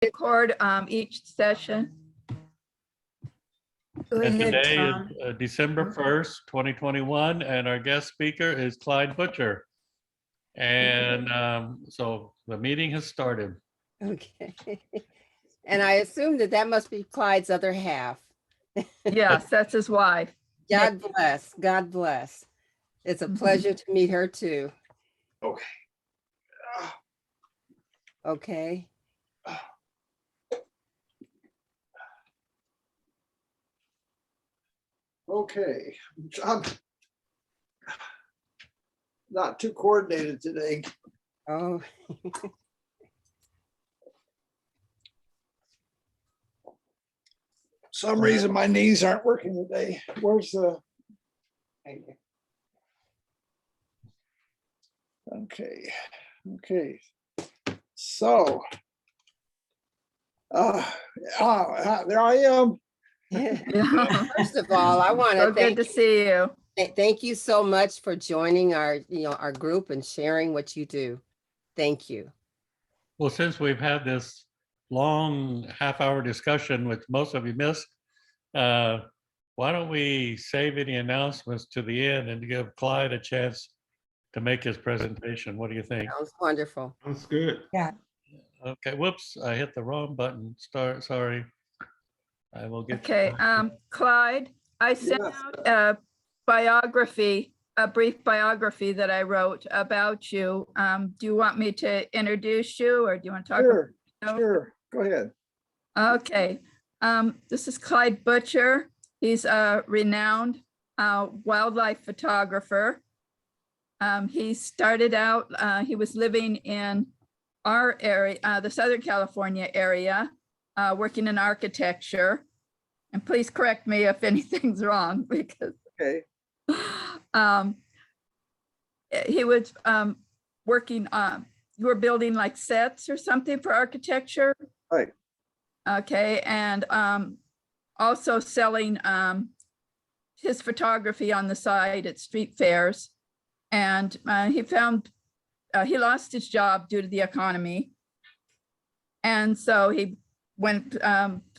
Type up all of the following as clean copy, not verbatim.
record each session. Go And ahead, today Tom. is December 1st, 2021, and our guest speaker is Clyde Butcher. And so the meeting has started. Okay. And I assume that must be Clyde's other half. Yes, that's his wife. God bless. God bless. It's a pleasure to meet her too. Okay. Okay. Okay. I'm not too coordinated today. Oh, Some reason my knees aren't working today. Where's the? Okay. Okay. So. There I am. Yeah. first of all, I want So to good to see you. thank you so much for joining our group and sharing what you do. Thank you. Well, since we've had this long half-hour discussion, which most of you missed, why don't we save any announcements to the end and give Clyde a chance to make his presentation? What do you think? Sounds wonderful. That's good. Yeah. Okay, whoops, I hit the wrong button. Sorry. I will get. Okay, Clyde, I sent Yes. out a biography, a brief biography that I wrote about you. Do you want me to introduce you or do you want to talk? Sure. about Sure. Go ahead. Okay, this is Clyde Butcher. He's a renowned wildlife photographer. He started out, he was living in our area, the Southern California area, working in architecture. And please correct me if anything's wrong because Okay. he was working you were building like sets or something for architecture. Right. Okay, and also selling his photography on the side at street fairs. And he found he lost his job due to the economy. And so he went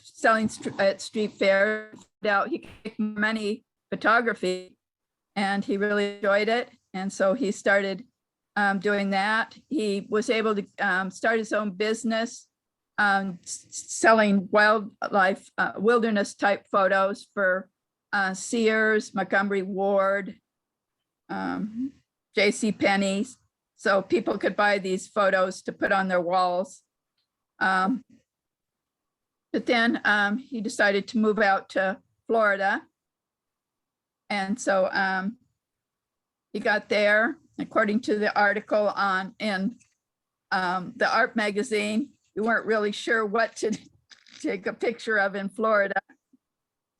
selling at street fairs. Out he could make money photography, and he really enjoyed it. And so he started doing that. He was able to start his own business, selling wildlife, wilderness type photos for Sears, Montgomery Ward, J.C. Penney's. So people could buy these photos to put on their walls. But then he decided to move out to Florida. And so he got there, according to the article in the art magazine. You weren't really sure what to take a picture of in Florida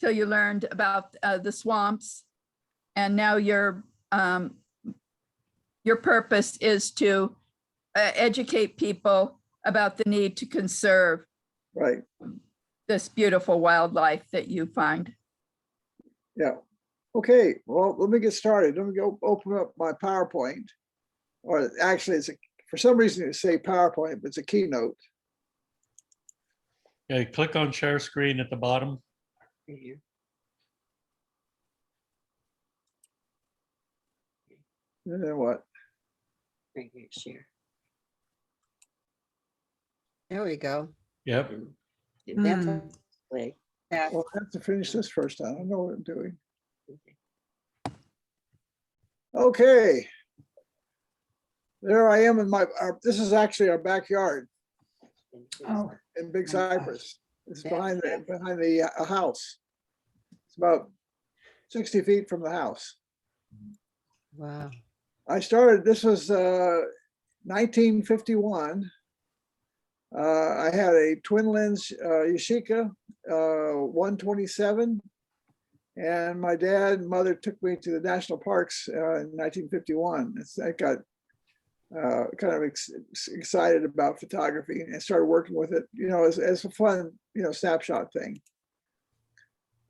till you learned about the swamps. And now your purpose is to educate people about the need to conserve Right. this beautiful wildlife that you find. Yeah. Okay. Well, let me get started. Let me go open up my PowerPoint. Or actually, for some reason, it's say PowerPoint, but it's a keynote. Okay, click on share screen at the bottom. And then what? Right here, share. There we go. Yep. That's play. Yeah. Well, I have to finish this first. I don't know what I'm doing. Okay. There I am in this is actually our backyard in Big Cypress. It's behind the house. It's about 60 feet from the house. Wow. I started, this was 1951. I had a twin lens Yashica 127, and my dad and mother took me to the national parks in 1951. I got kind of excited about photography and started working with it, as a fun, snapshot thing.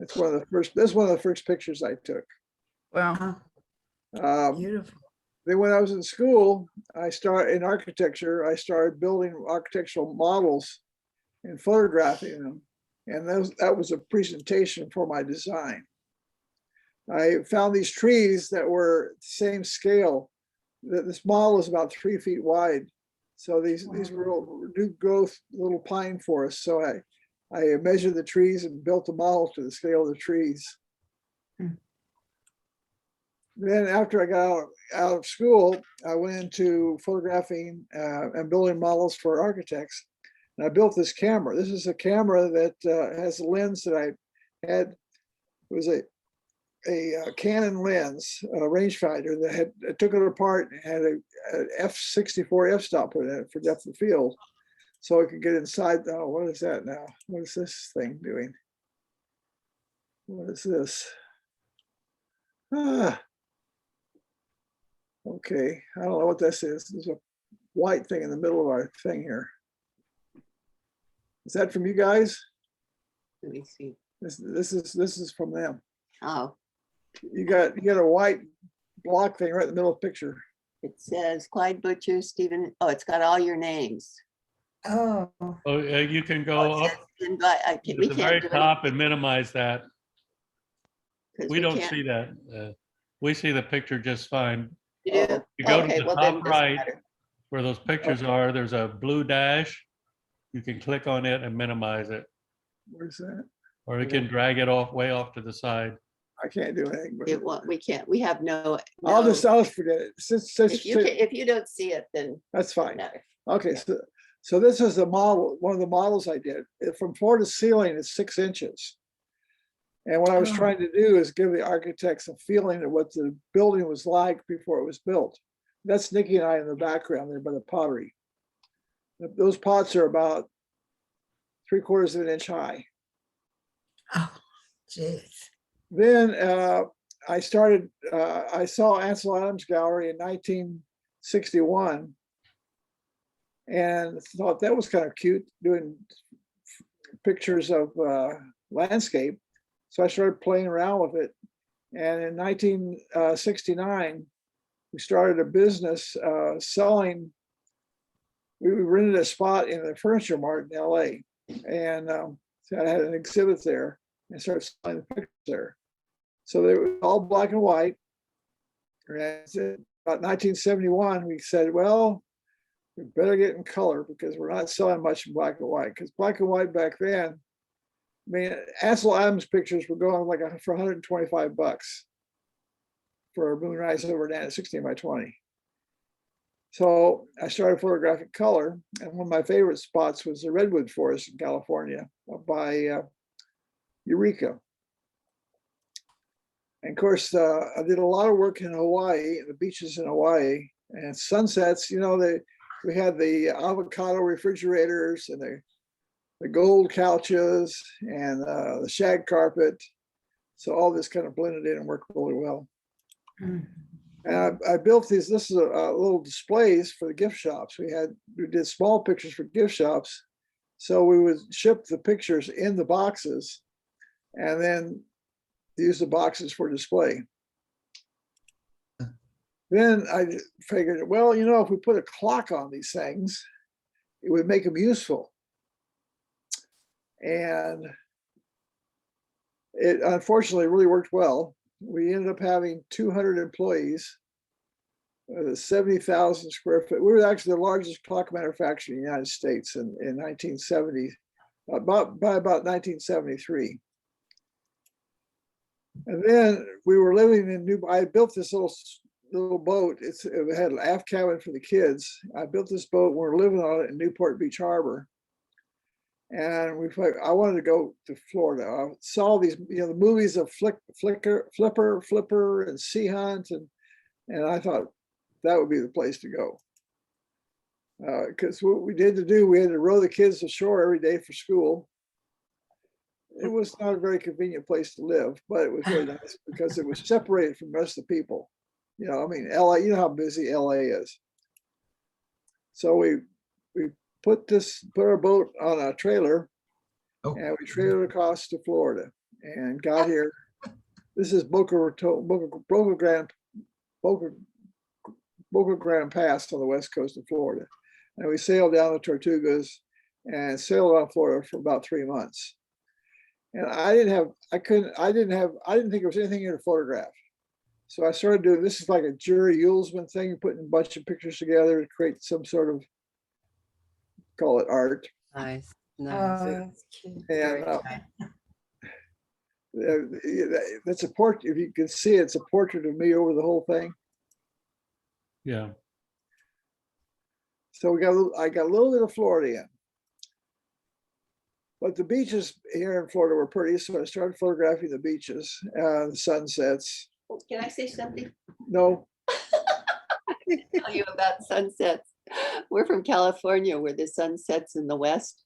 That's one of the first. That's one of the first pictures I took. Wow. Beautiful. Then when I was in school, I started in architecture. I started building architectural models and photographing them. And that was a presentation for my design. I found these trees that were the same scale. This model is about 3 feet wide. So these were new growth little pine forests. So I measured the trees and built a model to the scale of the trees. Then after I got out of school, I went into photographing and building models for architects. And I built this camera. This is a camera that has a lens that I had. It was a Canon lens, a rangefinder that had, I took it apart and had a f/64 f-stop put in it for depth of field. So I could get inside. Oh, what is that now? What is this thing doing? What is this? Ah. Okay, I don't know what this is. There's a white thing in the middle of our thing here. Is that from you guys? Let me see. This is from them. Oh, You got a white block thing right in the middle of the picture. it says Clyde Butcher, Stephen. Oh, it's got all your names. Oh, Oh, you can Oh, go it up says Stephen Bly- I can't- to we the can't very do it top and minimize that. 'cause We don't can't- see that. We see the picture just fine. You do? Oh, you go to Okay, the well top then it doesn't right. matter. Where those pictures are, there's a blue dash. You can click on it and minimize it, Where's that? or you can drag it off way off to the side. I can't do anything. But It won't, we can't, we have no. I'll no- just forget it. If you don't see it, then That's fine. no. Okay, Yeah. so this is the model, one of the models I did. From floor to ceiling, it's 6 inches. And what I was Oh. trying to do is give the architects a feeling of what the building was like before it was built. That's Nikki and I in the background there by the pottery. Those pots are about 3/4 of an inch high. oh, geez. Then I saw Ansel Adams Gallery in 1961 and thought that was kind of cute, doing pictures of landscape. So I started playing around with it. And in 1969, we started a business selling. We rented a spot in the Furniture Mart in LA. And so I had an exhibit there and started selling the pictures there. So they were all black and white. And about 1971, we said, well, we better get in color because we're not selling much in black and white. Because black and white back then, I mean, Ansel Adams pictures were going like for $125 for a moonrise over at 16 by 20. So I started photographing color. And one of my favorite spots was the Redwood Forest in California by Eureka. And of course, I did a lot of work in Hawaii, the beaches in Hawaii, and sunsets. You know, we had the avocado refrigerators and the gold couches and the shag carpet. So all this kind of blended in and worked really well. Mm. And I built these. This is a little displays for the gift shops. We did small pictures for gift shops. So we would ship the pictures in the boxes, and then use the boxes for display. Then I figured, well, you know, if we put a clock on these things, it would make them useful. And it unfortunately really worked well. We ended up having 200 employees, 70,000 square feet. We were actually the largest clock manufacturer in the United States in 1970, by about 1973. And then we were living in I built this little boat. It had an aft cabin for the kids. I built this boat. We were living on it in Newport Beach Harbor. And I wanted to go to Florida. I saw these, you know, the movies of Flipper and Sea Hunt. And I thought that would be the place to go. Because what we had to row the kids ashore every day for school. It was not a very convenient place to live, but it was really nice because it was separated from the rest of the people. You know, I mean, LA, you know how busy LA is. So we put our boat on a trailer and we trailered across to Florida and got here. This is Boca Grande Pass on the west coast of Florida. And we sailed down the Tortugas and sailed on Florida for about 3 months. And I didn't think there was anything here to photograph. So I started doing, this is like a Jerry Uelsman thing, putting a bunch of pictures together to create some sort of, call it art. Nice, Oh, nice. that's cute. Very And nice. that's a portrait, if you can see, it's a portrait of me over the whole thing. Yeah. So I got a little bit of Florida in. But the beaches here in Florida were pretty, so I started photographing the beaches, the sunsets. Oh, can I say something? No, Tell you about sunsets. We're from California where the sun sets in the west.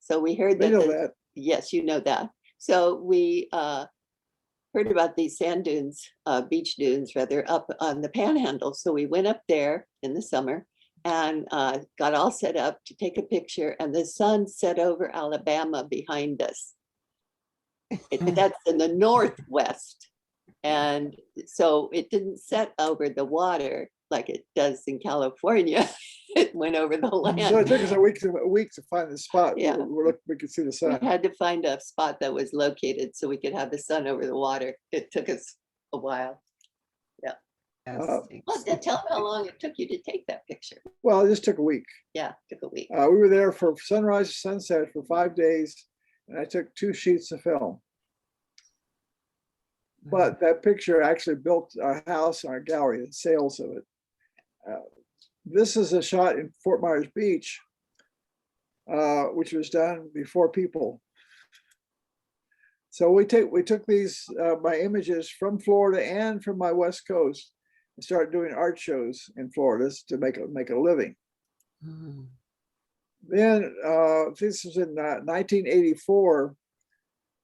So we heard they that. know the- that. Yes, you know that. So we heard about these sand dunes, beach dunes rather, up on the Panhandle. So we went up there in the summer and got all set up to take a picture, and the sun set over Alabama behind us. That's in the northwest. And so it didn't set over the water like it does in California. It went over the So it land. took us a week to find the spot Yeah. where we could see the We sun. had to find a spot that was located so we could have the sun over the water. It took us a while. Well, tell them how long it took you to take that picture. Well, it just took a week. Yeah, took a week. We were there for sunrise to sunset for 5 days, and I took 2 sheets of film. But that picture actually built our house, our gallery, and sales of it. This is a shot in Fort Myers Beach, which was done before people. So we took these my images from Florida and from my West Coast and started doing art shows in Florida to make a living. Mm. Then this was in 1984.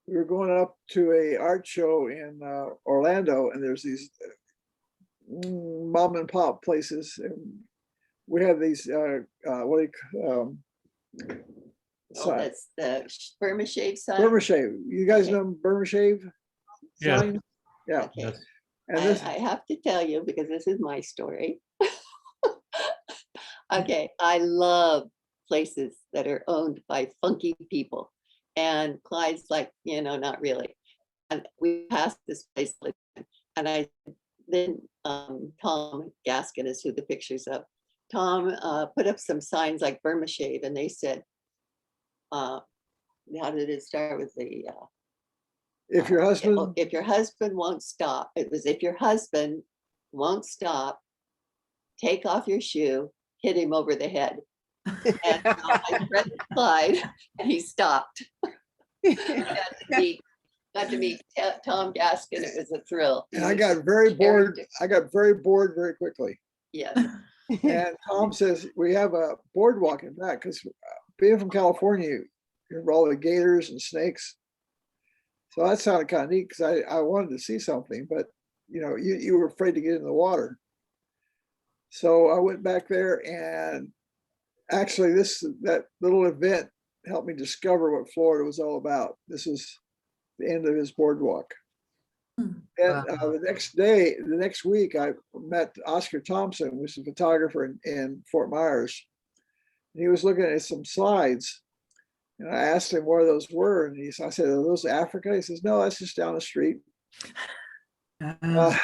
We were going up to a art show in Orlando, and there's these mom and pop places. And we had these Oh, sign, that's the Burma Shave sign. Burma Shave. You guys Okay. know Burma Shave? Yeah. Sign? Yeah. Okay. Yes. And this, I have to tell you, because this is my story. Okay, I love places that are owned by funky people. And Clyde's like, not really. And we passed this place, and then Tom Gaskin is who the picture's of. Tom put up some signs like Burma Shave, and they said, how did it start with the if your husband, if your husband won't stop, it was if your husband won't stop, take off your shoe, hit him over the head. And I threatened Clyde, and he stopped. Got to meet Tom Gaskin. It was a thrill. and I got very bored. I got very bored very quickly. Yes. And Tom says, we have a boardwalk in back, because being from California, you're all the gators and snakes. So that sounded kind of neat, because I wanted to see something, but you were afraid to get in the water. So I went back there, and actually that little event helped me discover what Florida was all about. This is the end of his boardwalk. And Wow. the next week, I met Oscar Thompson, who's a photographer in Fort Myers. He was looking at some slides, and I asked him where those were, and I said, "Are those Africa?" He says, "No, that's just down the street." A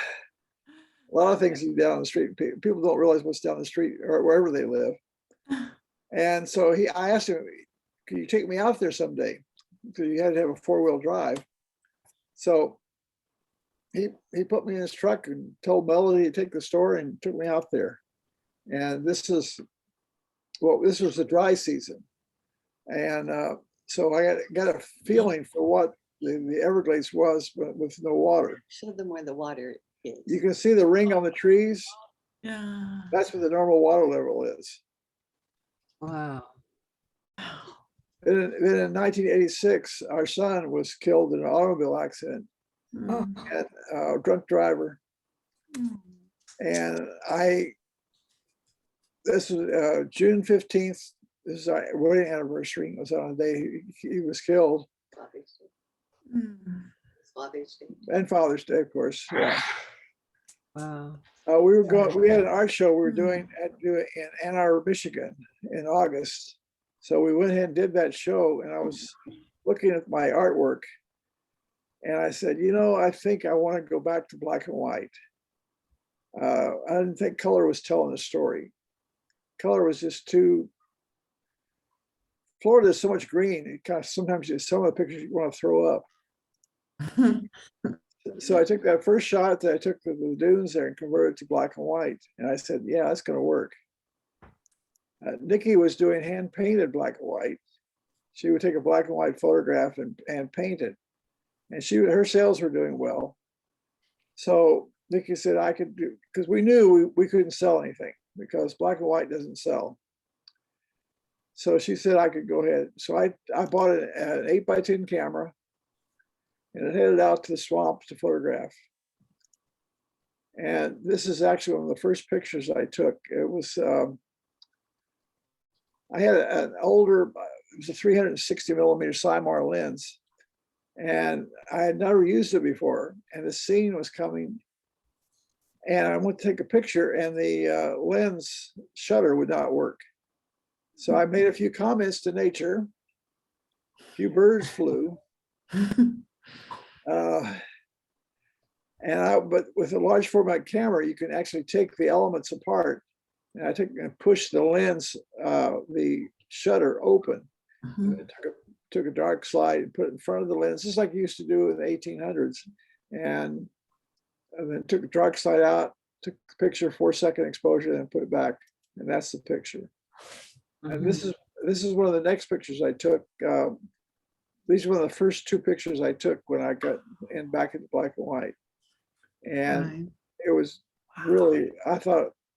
lot of things down the street. People don't realize what's down the street or wherever they live. And so I asked him, "Can you take me out there someday?" Because you had to have a 4-wheel drive. So he put me in his truck and told Melody to take the story and took me out there. And this was the dry season. And so I got a feeling for what the Everglades was, but with no water. Show them where the water is. You can see the ring on the trees. Yeah. That's what the normal water level is. Wow. Then in 1986, our son was killed in an automobile accident, Oh. and a drunk driver. And this was June 15th. This is our wedding anniversary. It was on the day he was killed, Father's Day. It's Father's Day. and Father's Day, of course. Yeah. Wow. We had an art show we were doing in Ann Arbor, Michigan in August. So we went ahead and did that show, and I was looking at my artwork, and I said, I think I want to go back to black and white. I didn't think color was telling the story. Color was just too. Florida is so much green. It kind of sometimes some of the pictures you want to throw up. So I took that first shot that I took of the dunes there and converted it to black and white. And I said, yeah, that's going to work. Nikki was doing hand painted black and white. She would take a black and white photograph and paint it. And her sales were doing well. So Nikki said I could do, because we knew we couldn't sell anything because black and white doesn't sell. So she said I could go ahead. So I bought an 8x10 camera and headed out to the swamp to photograph. And this is actually one of the first pictures I took. It was, I had an older, it was a 360 millimeter Cymar lens, and I had never used it before. And the scene was coming, and I went to take a picture, and the lens shutter would not work. So I made a few comments to nature. A few birds flew. But with a large format camera, you can actually take the elements apart. And I pushed the lens, the shutter open. And I took a dark slide and put it in front of the lens, just like you used to do in the 1800s. And then took a dark slide out, took the picture, 4-second exposure, and put it back. And that's the picture. And this is one of the next pictures I took. These were one of the first 2 pictures I took when I got back into black and white. And it was really,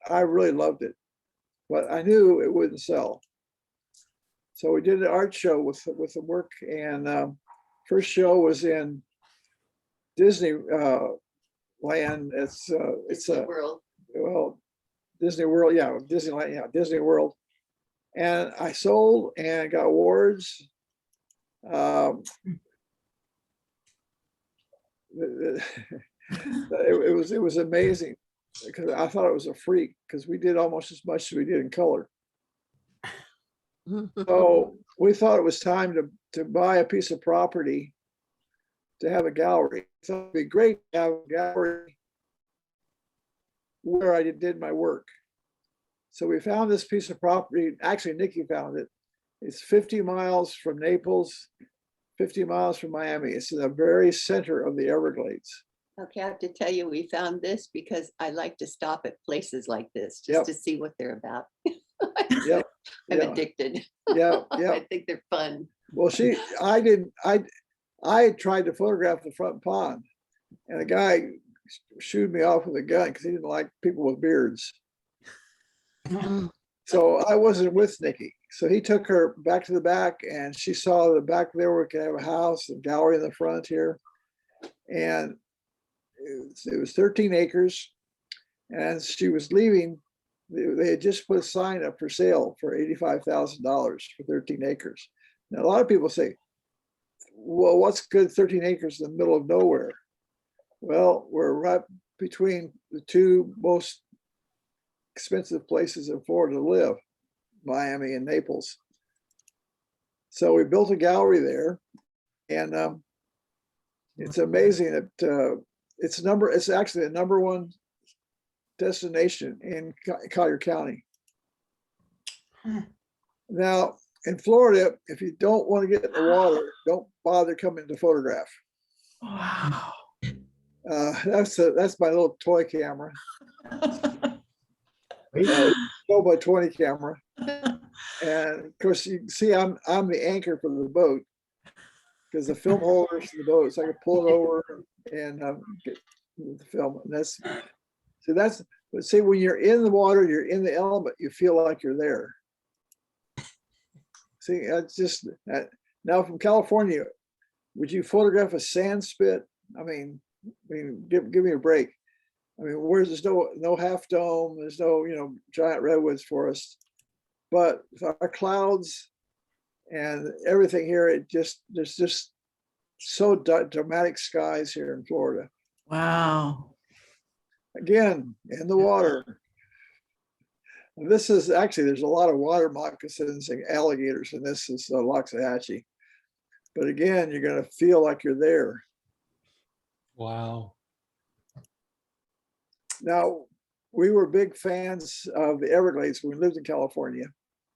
I really loved it, but I knew it wouldn't sell. So we did an art show with the work, and first show was in Disney land. It's a World. well, Disney World, yeah, Disneyland, yeah, Disney World. And I sold and got awards. It was amazing because I thought it was a freak because we did almost as much as we did in color. So we thought it was time to buy a piece of property to have a gallery. So it'd be great to have a gallery where I did my work. So we found this piece of property. Actually, Nikki found it. It's 50 miles from Naples, 50 miles from Miami. It's in the very center of the Everglades. Okay, I have to tell you, we found this because I like to stop at places like this just Yep. to see what they're about. Yep. I'm Yeah. addicted. Yeah, yeah. I think they're fun. Well, I tried to photograph the front pond, and a guy shooed me off with a gun because he didn't like people with beards. So I wasn't with Nikki. So he took her back to the back, and she saw the back there where we could have a house and gallery in the front here. And it was 13 acres. And as she was leaving, they had just put a sign up for sale for $85,000 for 13 acres. Now, a lot of people say, well, what's good 13 acres in the middle of nowhere? Well, we're right between the 2 most expensive places in Florida to live, Miami and Naples. So we built a gallery there, and it's amazing that it's actually the #1 destination in Collier County. Now, in Florida, if you don't want to get in the water, don't bother coming to photograph. Wow. That's my little toy camera. Go by 20 camera, and of course you can see I'm the anchor for the boat because the film holder's the boat, so I can pull it over and get the film. And but see, when you're in the water, you're in the element, you feel like you're there. See, that's just now from California. Would you photograph a sand spit? I mean, give me a break. I mean, there's no half dome, there's no giant redwoods forest, but with our clouds and everything here, there's just so dramatic skies here in Florida. Wow. Again, in the water. This is actually, there's a lot of water moccasins and alligators, and this is Loxahatchee. But again, you're going to feel like you're there. Wow. Now, we were big fans of the Everglades when we lived in California,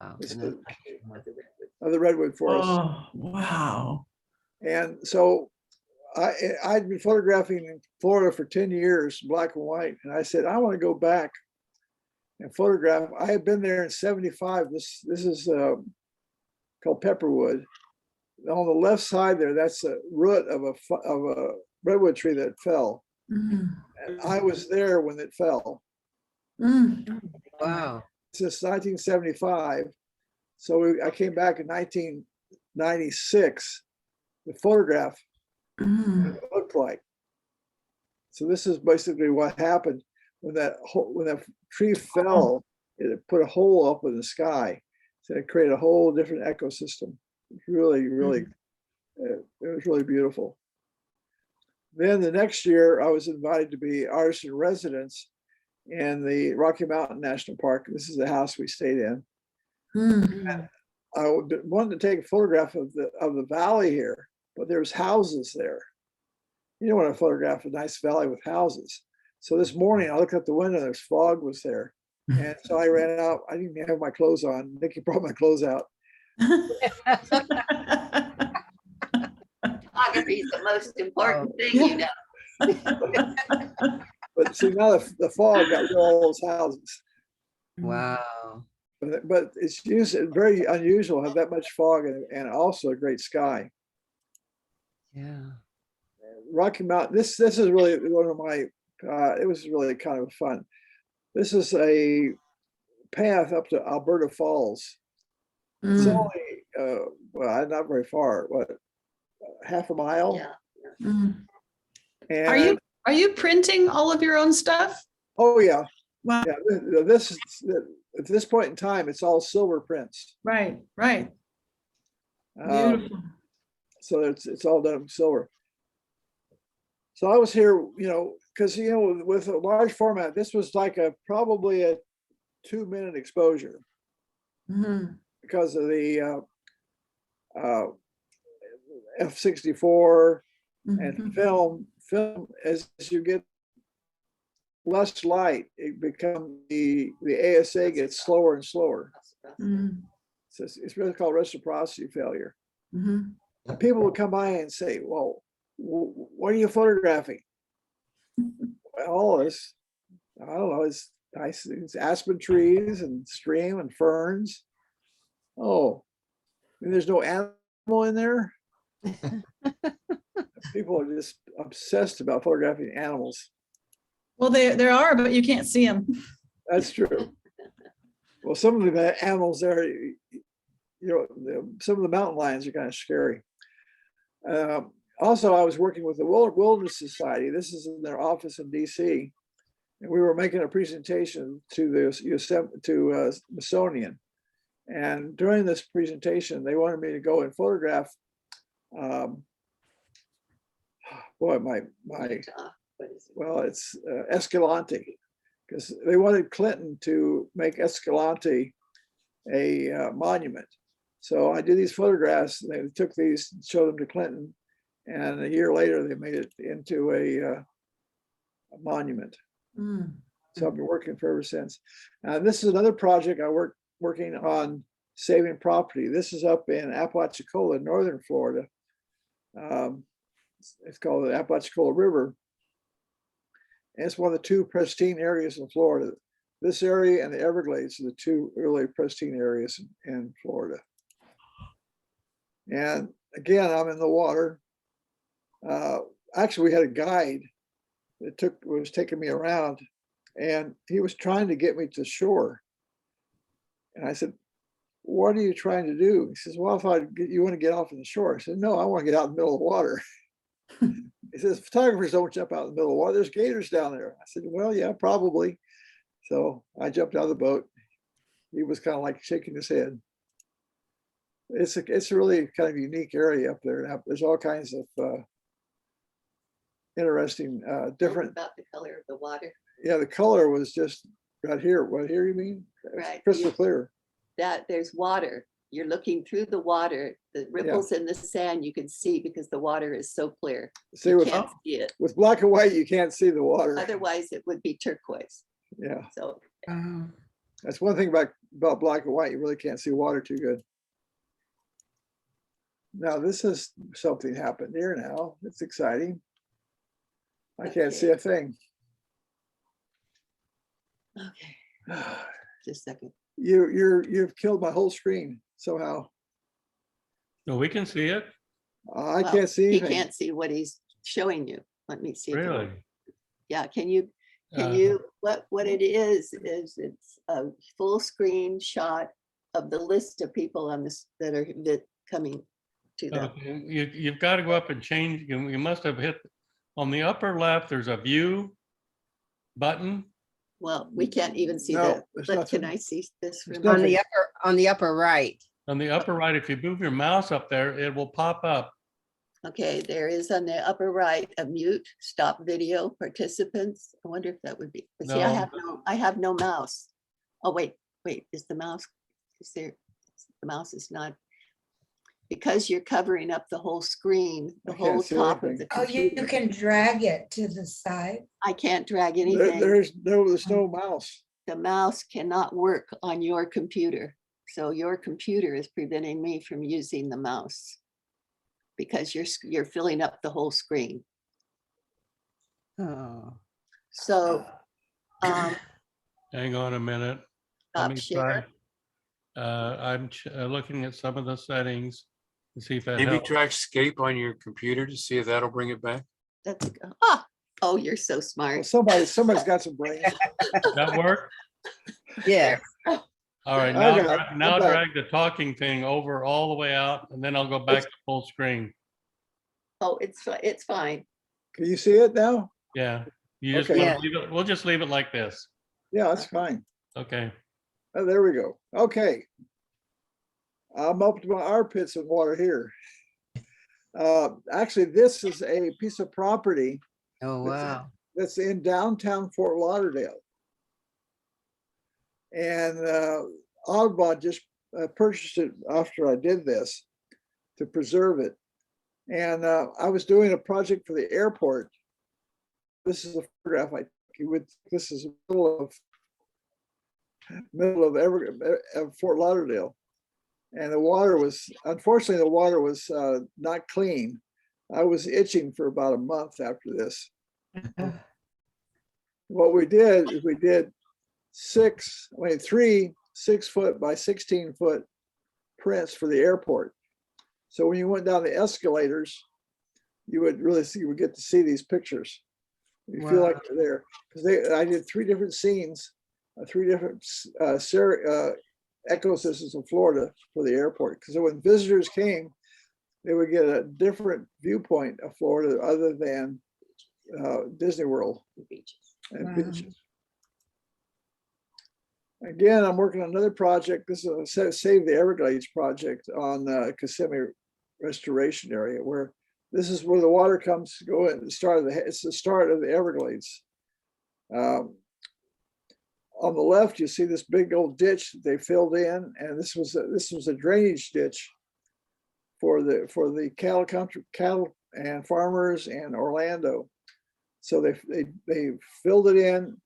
Wow. This And is- then- of the redwood forest. Oh, wow. And so I'd been photographing in Florida for 10 years, black and white. And I said, I want to go back and photograph. I had been there in 75. This is called Pepperwood. On the left side there, that's the root of a redwood tree that fell. Mm, And I was there when it fell. mm, Wow. Since 1975. So I came back in 1996 to photograph what mm. it looked like. So this is basically what happened when that tree fell. It put a hole up in the sky, so it created a whole different ecosystem. It's really, really, it was really beautiful. Then the next year, I was invited to be artist in residence in the Rocky Mountain National Park. This is the house we stayed in. Mm. I wanted to take a photograph of the valley here, but there's houses there. You don't want to photograph a nice valley with houses. So this morning I looked out the window, there's fog was there. And so I ran out. I didn't even have my clothes on. Nikki brought my clothes out. Photography is the most important thing, you know. But see, now the fog got rid of all those houses. Wow. But it's very unusual to have that much fog and also a great sky. Yeah. Rocky Mountain, this is really one of my, it was really kind of fun. This is a path up to Alberta Falls. It's Mm, only, well, not very far, what, half a mile? Yeah. mm. And, Are you printing all of your own stuff? oh yeah, Wow. yeah, this is, at this point in time, it's all silver prints. Right, right. Beautiful. So it's all done in silver. So I was here, because with a large format, this was like probably a 2-minute exposure Mhm. because of the F64 and Mhm. film. As you get less light, it becomes the ASA gets slower and slower. Mhm. So it's really called reciprocity failure. Mhm. And people would come by and say, "Well, what are you photographing?" Well, I don't know, it's aspen trees and stream and ferns. Oh, and there's no animal in there. People are just obsessed about photographing animals. Well, there are, but you can't see them. That's true. Well, some of the animals there, some of the mountain lions are kind of scary. Also, I was working with the Wilderness Society. This is in their office in DC. And we were making a presentation to the Smithsonian. And during this presentation, they wanted me to go and photograph, it's Escalante, because they wanted Clinton to make Escalante a monument. So I did these photographs. They took these, showed them to Clinton, and a year later they made it into a monument. Mm. So I've been working for ever since. This is another project I working on saving property. This is up in Apalachicola, northern Florida. It's called the Apalachicola River. And it's one of the 2 pristine areas in Florida. This area and the Everglades are the 2 really pristine areas in Florida. And again, I'm in the water. Actually, we had a guide that was taking me around, and he was trying to get me to shore. And I said, "What are you trying to do?" He says, "Well, you want to get off in the shore." I said, "No, I want to get out in the middle of the water." He says, "Photographers don't jump out in the middle of the water. There's gators down there." I said, "Well, yeah, probably." So I jumped out of the boat. He was kind of like shaking his head. It's a really kind of unique area up there. There's all kinds of interesting, different. About the color of the water. Yeah, the color was just Right here, what here you mean? It's Right. crystal clear. that there's water. You're looking through the water, the ripples in the sand you can see because the water is so clear. See, You with, can't see it. with black and white, you can't see the water. Otherwise, it would be turquoise. Yeah, So that's one thing about black and white. You really can't see water too good. Now, this is something happened here now. It's exciting. I can't see a thing. okay, just a second. You've killed my whole screen somehow. No, we can see it. I Well, can't see He anything. can't see what he's showing you. Let me see. if it Really? will- Yeah, can you, Uh, what it is it's a full screen shot of the list of people on this that are coming to them. Okay, you've got to go up and change. You must have hit, on the upper left, there's a view button. Well, we can't even see No, that, there's but can nothing. I see this? There's remote? nothing. On the upper right. On the upper right, if you move your mouse up there, it will pop up. Okay, there is on the upper right, a mute, stop video participants. I wonder if that would be, but see, No. I have no mouse. Oh, wait, is the mouse, is there, the mouse is not. Because you're covering up the whole screen, the I can't whole see top of anything. the Oh, you computer. can drag it to the side. I can't drag There- anything. there's no mouse. The mouse cannot work on your computer. So your computer is preventing me from using the mouse. Because you're filling up the whole screen. Oh. So Hang on a minute. Let stop me share. try. I'm looking at some of the settings to see if that Maybe helps. try escape on your computer to see if that'll bring it back. That's, oh, you're so Well, smart. somebody's got some brains. That work? Yeah. All right, I now, got it. now I'm back. drag the talking thing over all the way out, and then I'll go back to full screen. Oh, it's fine. Can you see it now? Yeah, you just Okay. wanna Yeah. leave it, we'll just leave it like this. Yeah, that's fine. Okay. Oh, there we go. Okay. I'm up to my armpits in water here. Actually, this is a piece of property Oh, wow. that's in downtown Fort Lauderdale. And Audubon just purchased it after I did this to preserve it. And I was doing a project for the airport. This is a photograph I took. This is middle of Fort Lauderdale. And the water was, unfortunately, the water was not clean. I was itching for about a month after this. What we did is we did 3 6-foot by 16-foot prints for the airport. So when you went down the escalators, you would get to see these pictures. You feel like you're there. Because I did 3 different scenes, 3 different ecosystems of Florida for the airport. Because when visitors came, they would get a different viewpoint of Florida other than Disney World Beaches. and Wow. beaches. Again, I'm working on another project. This is a Save the Everglades project on Kissimmee Restoration Area, where this is where the water comes to go in. It's the start of the Everglades. On the left, you see this big old ditch that they filled in, and this was a drainage ditch for the cattle and farmers in Orlando. So they filled it in,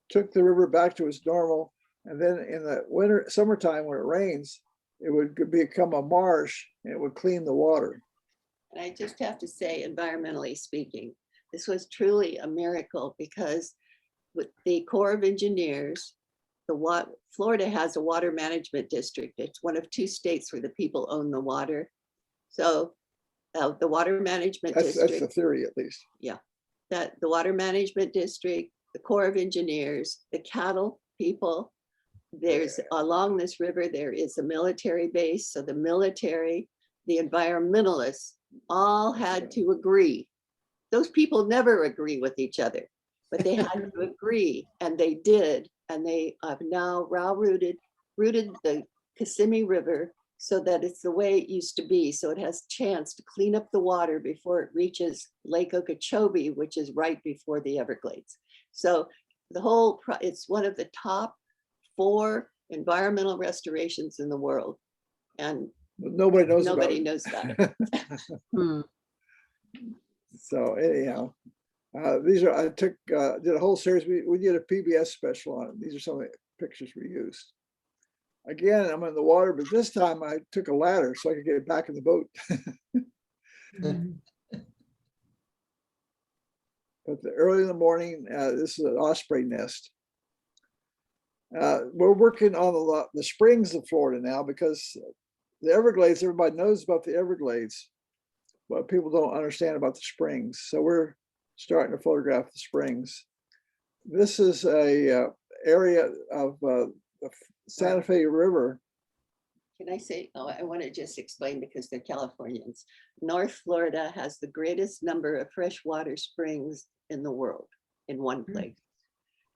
took the river back to its normal, and then in the summertime when it rains, it would become a marsh and it would clean the water. And I just have to say, environmentally speaking, this was truly a miracle because with the Corps of Engineers, Florida has a water management district. It's one of 2 states where the people own the water. So the water management That's the district, theory, at least. that the water management district, the Corps of Engineers, the cattle people, there's along this river, there is a military base. So the military, the environmentalists all had to agree. Those people never agree with each other, but they had to agree, and they did. And they have now rooted the Kissimmee River so that it's the way it used to be. So it has a chance to clean up the water before it reaches Lake Okeechobee, which is right before the Everglades. So it's one of the top 4 environmental restorations in the world. And Nobody knows about nobody it. knows about it. Hmm. So anyhow, I did a whole series. We did a PBS special on it. These are some of the pictures we used. Again, I'm in the water, but this time I took a ladder so I could get back in the boat. Mhm. But early in the morning, this is an osprey nest. We're working on the springs of Florida now because the Everglades, everybody knows about the Everglades, but people don't understand about the springs. So we're starting to photograph the springs. This is a area of the Santa Fe River. Can I say, I want to just explain because they're Californians. North Florida has the greatest number of freshwater springs in the world in one place.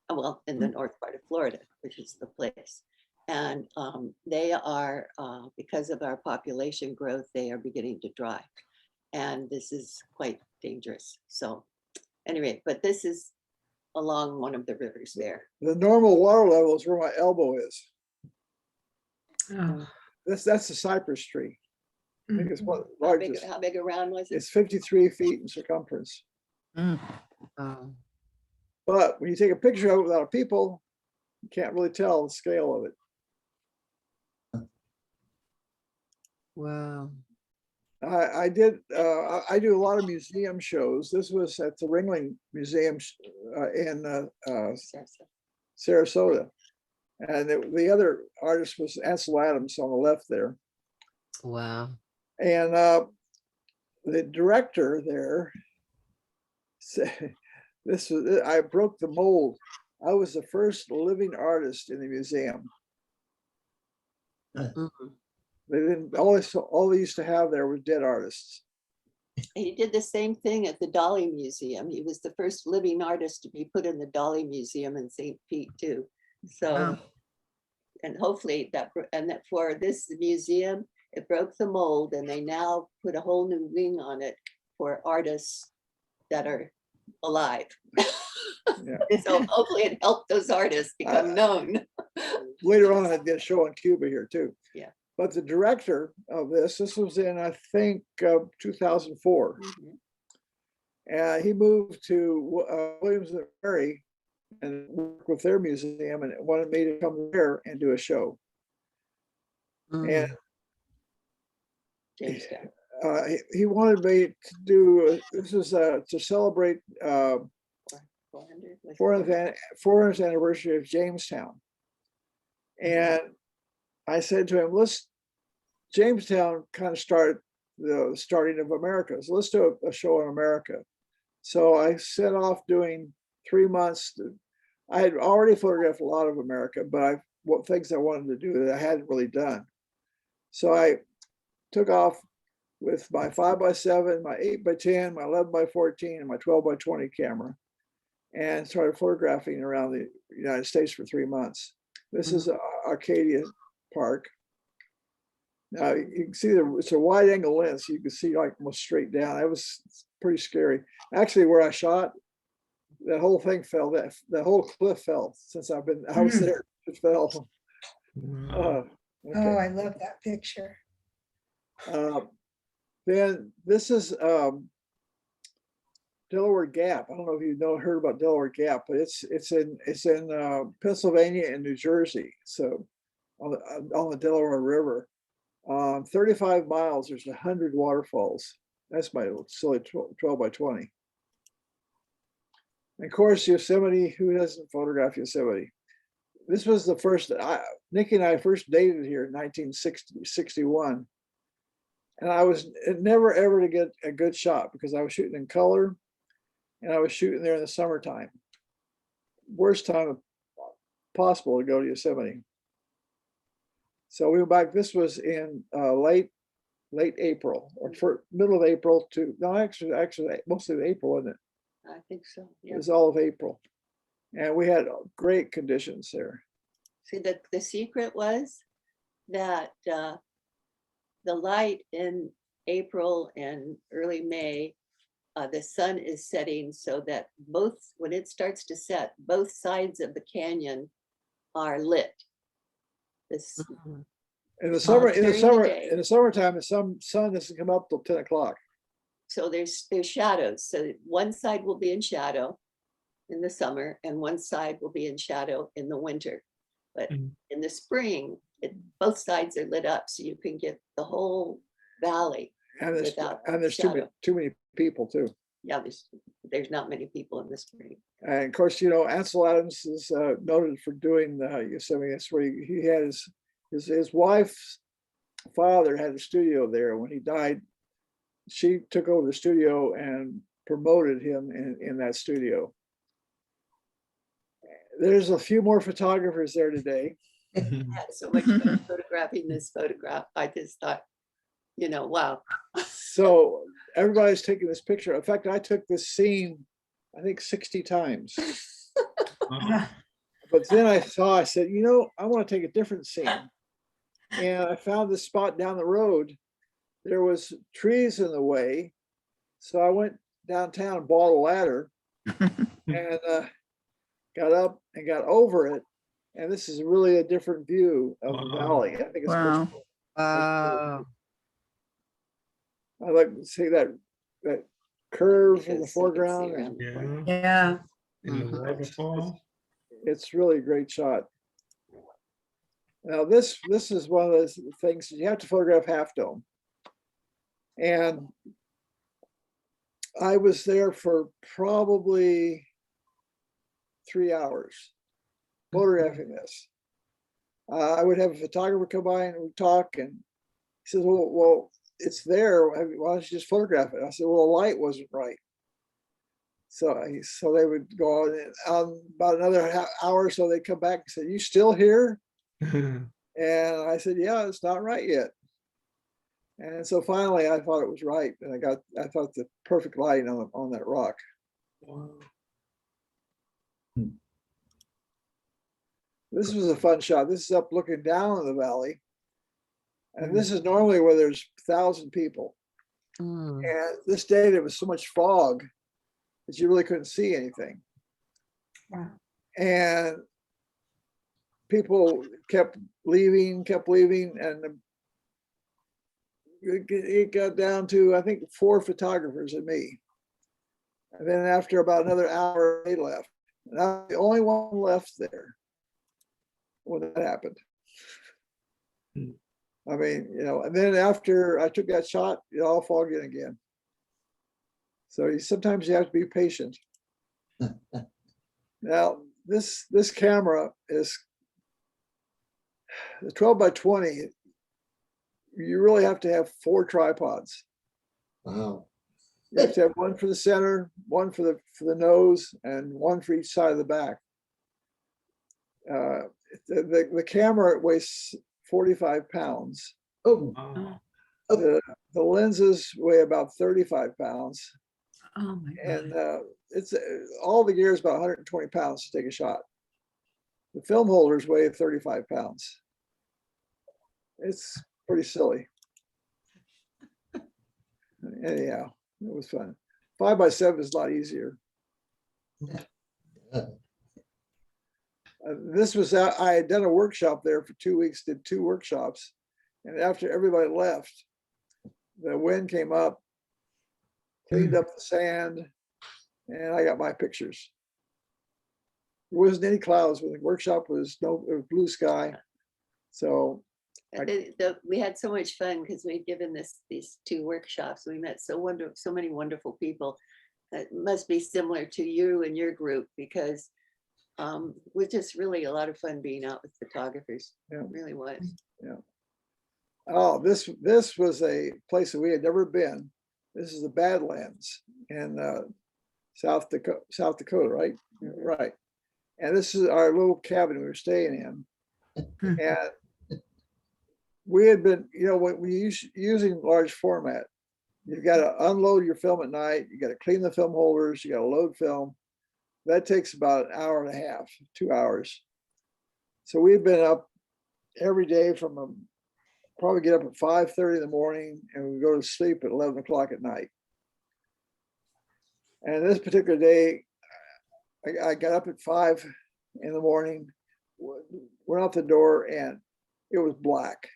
Well, in the north part of Florida, which is the place. And they are, because of our population growth, they are beginning to dry. And this is quite dangerous. So anyway, but this is along one of the rivers there. The normal water level is where my elbow is. Oh. That's the cypress tree. I think it's one of the largest. How big around was it? It's 53 feet in circumference. Mm. Oh, But when you take a picture of it without people, you can't really tell the scale of it. wow. I do a lot of museum shows. This was at the Ringling Museum in Sarasota. And the other artist was Ansel Adams on the left there. Wow. And the director there said, I broke the mold. I was the first living artist in the museum. Mhm. They didn't, all they used to have there was dead artists. He did the same thing at the Dolly Museum. He was the first living artist to be put in the Dolly Museum in St. Pete too. So, Wow. and hopefully that for this museum, it broke the mold and they now put a whole new wing on it for artists that are alive. Yeah. So hopefully it helped those artists become known. Later on, I did a show in Cuba here too. Yeah. But the director of this was in, I think, 2004. And he moved to Williams and Mary and work with their museum and wanted me to come there and do a show. Mm. And Jamestown. he wanted me to do, this was to celebrate 400, was it? 400th anniversary of Jamestown. And I said to him, Jamestown kind of started the starting of America. So let's do a show on America. So I set off doing 3 months. I had already photographed a lot of America, but what things I wanted to do that I hadn't really done. So I took off with my 5x7, my 8x10, my 11x14, and my 12x20 camera, and started photographing around the United States for 3 months. This is Arcadia Park. Now you can see it's a wide angle lens, so you can see like almost straight down. It was pretty scary. Actually, where I shot, that whole thing fell. That whole cliff fell since I was there. It fell. Oh, Okay. I love that picture. Then this is Delaware Gap. I don't know if you've heard about Delaware Gap, but it's in Pennsylvania and New Jersey. So on the Delaware River, 35 miles. There's 100 waterfalls. That's my silly 12x20. And of course, Yosemite. Who doesn't photograph Yosemite? This was the first. Nikki and I first dated here in 1961. And I was never ever to get a good shot because I was shooting in color and I was shooting there in the summertime. Worst time possible to go to Yosemite. So we went back, this was in late April or for middle of April to, no, actually mostly April, wasn't it? I think so. It Yeah. was all of April. And we had great conditions there. See, the secret was that the light in April and early May the sun is setting so that when it starts to set, both sides of the canyon are lit. This, In the summer, during the day. in the summertime, the sun doesn't come up till 10 o'clock. so there's shadows. So one side will be in shadow in the summer and one side will be in shadow in the winter. But in the spring, both sides are lit up so you can get the whole valley. And Without there's shadow. too many people too. Yeah, there's not many people in the spring. And of course, you know, Ansel Adams is noted for doing Yosemite. That's where he had his wife's father had a studio there. When he died, she took over the studio and promoted him in that studio. There's a few more photographers there today. I had so much fun photographing this photograph. I just thought, wow. So everybody's taking this picture. In fact, I took this scene, I think 60 times. But then I said, I want to take a different scene. And I found this spot down the road. There was trees in the way. So I went downtown and bought a ladder and got up and got over it. And this is really a different view of the valley. I think it's Wow. Wow. I like to see that curve in the Because you can see foreground. around the corner. Yeah. In the waterfall. It's really a great shot. Now this is one of those things you have to photograph Half Dome. And I was there for probably 3 hours photographing this. I would have a photographer come by and we'd talk, and he says, well, it's there. Why don't you just photograph it? I said, well, the light wasn't right. So they would go on, and about another hour or so, they'd come back and say, you still here? And I said, yeah, it's not right yet. And so finally I thought it was right. And I thought the perfect lighting on that rock. This was a fun shot. This is up looking down the valley. And this is normally where there's 1,000 people. Mm. And this day there was so much fog that you really couldn't see anything. Wow. And people kept leaving, and it got down to, I think, 4 photographers and me. And then after about another hour, they left. And I was the only one left there when that happened. I mean, and then after I took that shot, it all fogged in again. So sometimes you have to be patient. Now, this camera is the 12 by 20. You really have to have 4 tripods. Wow. You have to have one for the center, one for the nose, and one for each side of the back. The camera weighs 45 pounds. Oh, The lenses weigh about 35 pounds. Oh my And God. it's all the gear is about 120 pounds to take a shot. The film holders weigh 35 pounds. It's pretty silly. Anyhow, it was fun. 5 by 7 is a lot easier. This was I had done a workshop there for 2 weeks, did 2 workshops. And after everybody left, the wind came up, cleaned up the sand, and I got my pictures. There wasn't any clouds when the workshop it was blue sky. So We had so much fun because we'd given these 2 workshops. We met so many wonderful people. It must be similar to you and your group because it was just really a lot of fun being out with photographers. Yeah. It really was. yeah. Oh, this was a place that we had never been. This is the Badlands in South Dakota, right? Right. And this is our little cabin we were staying in. And we had been, when we using large format, you've got to unload your film at night. You got to clean the film holders. You got to load film. That takes about an hour and a half, 2 hours. So we've been up every day from probably get up at 5:30 in the morning and we go to sleep at 11 o'clock at night. And this particular day, I got up at 5 in the morning, went out the door, and it was black.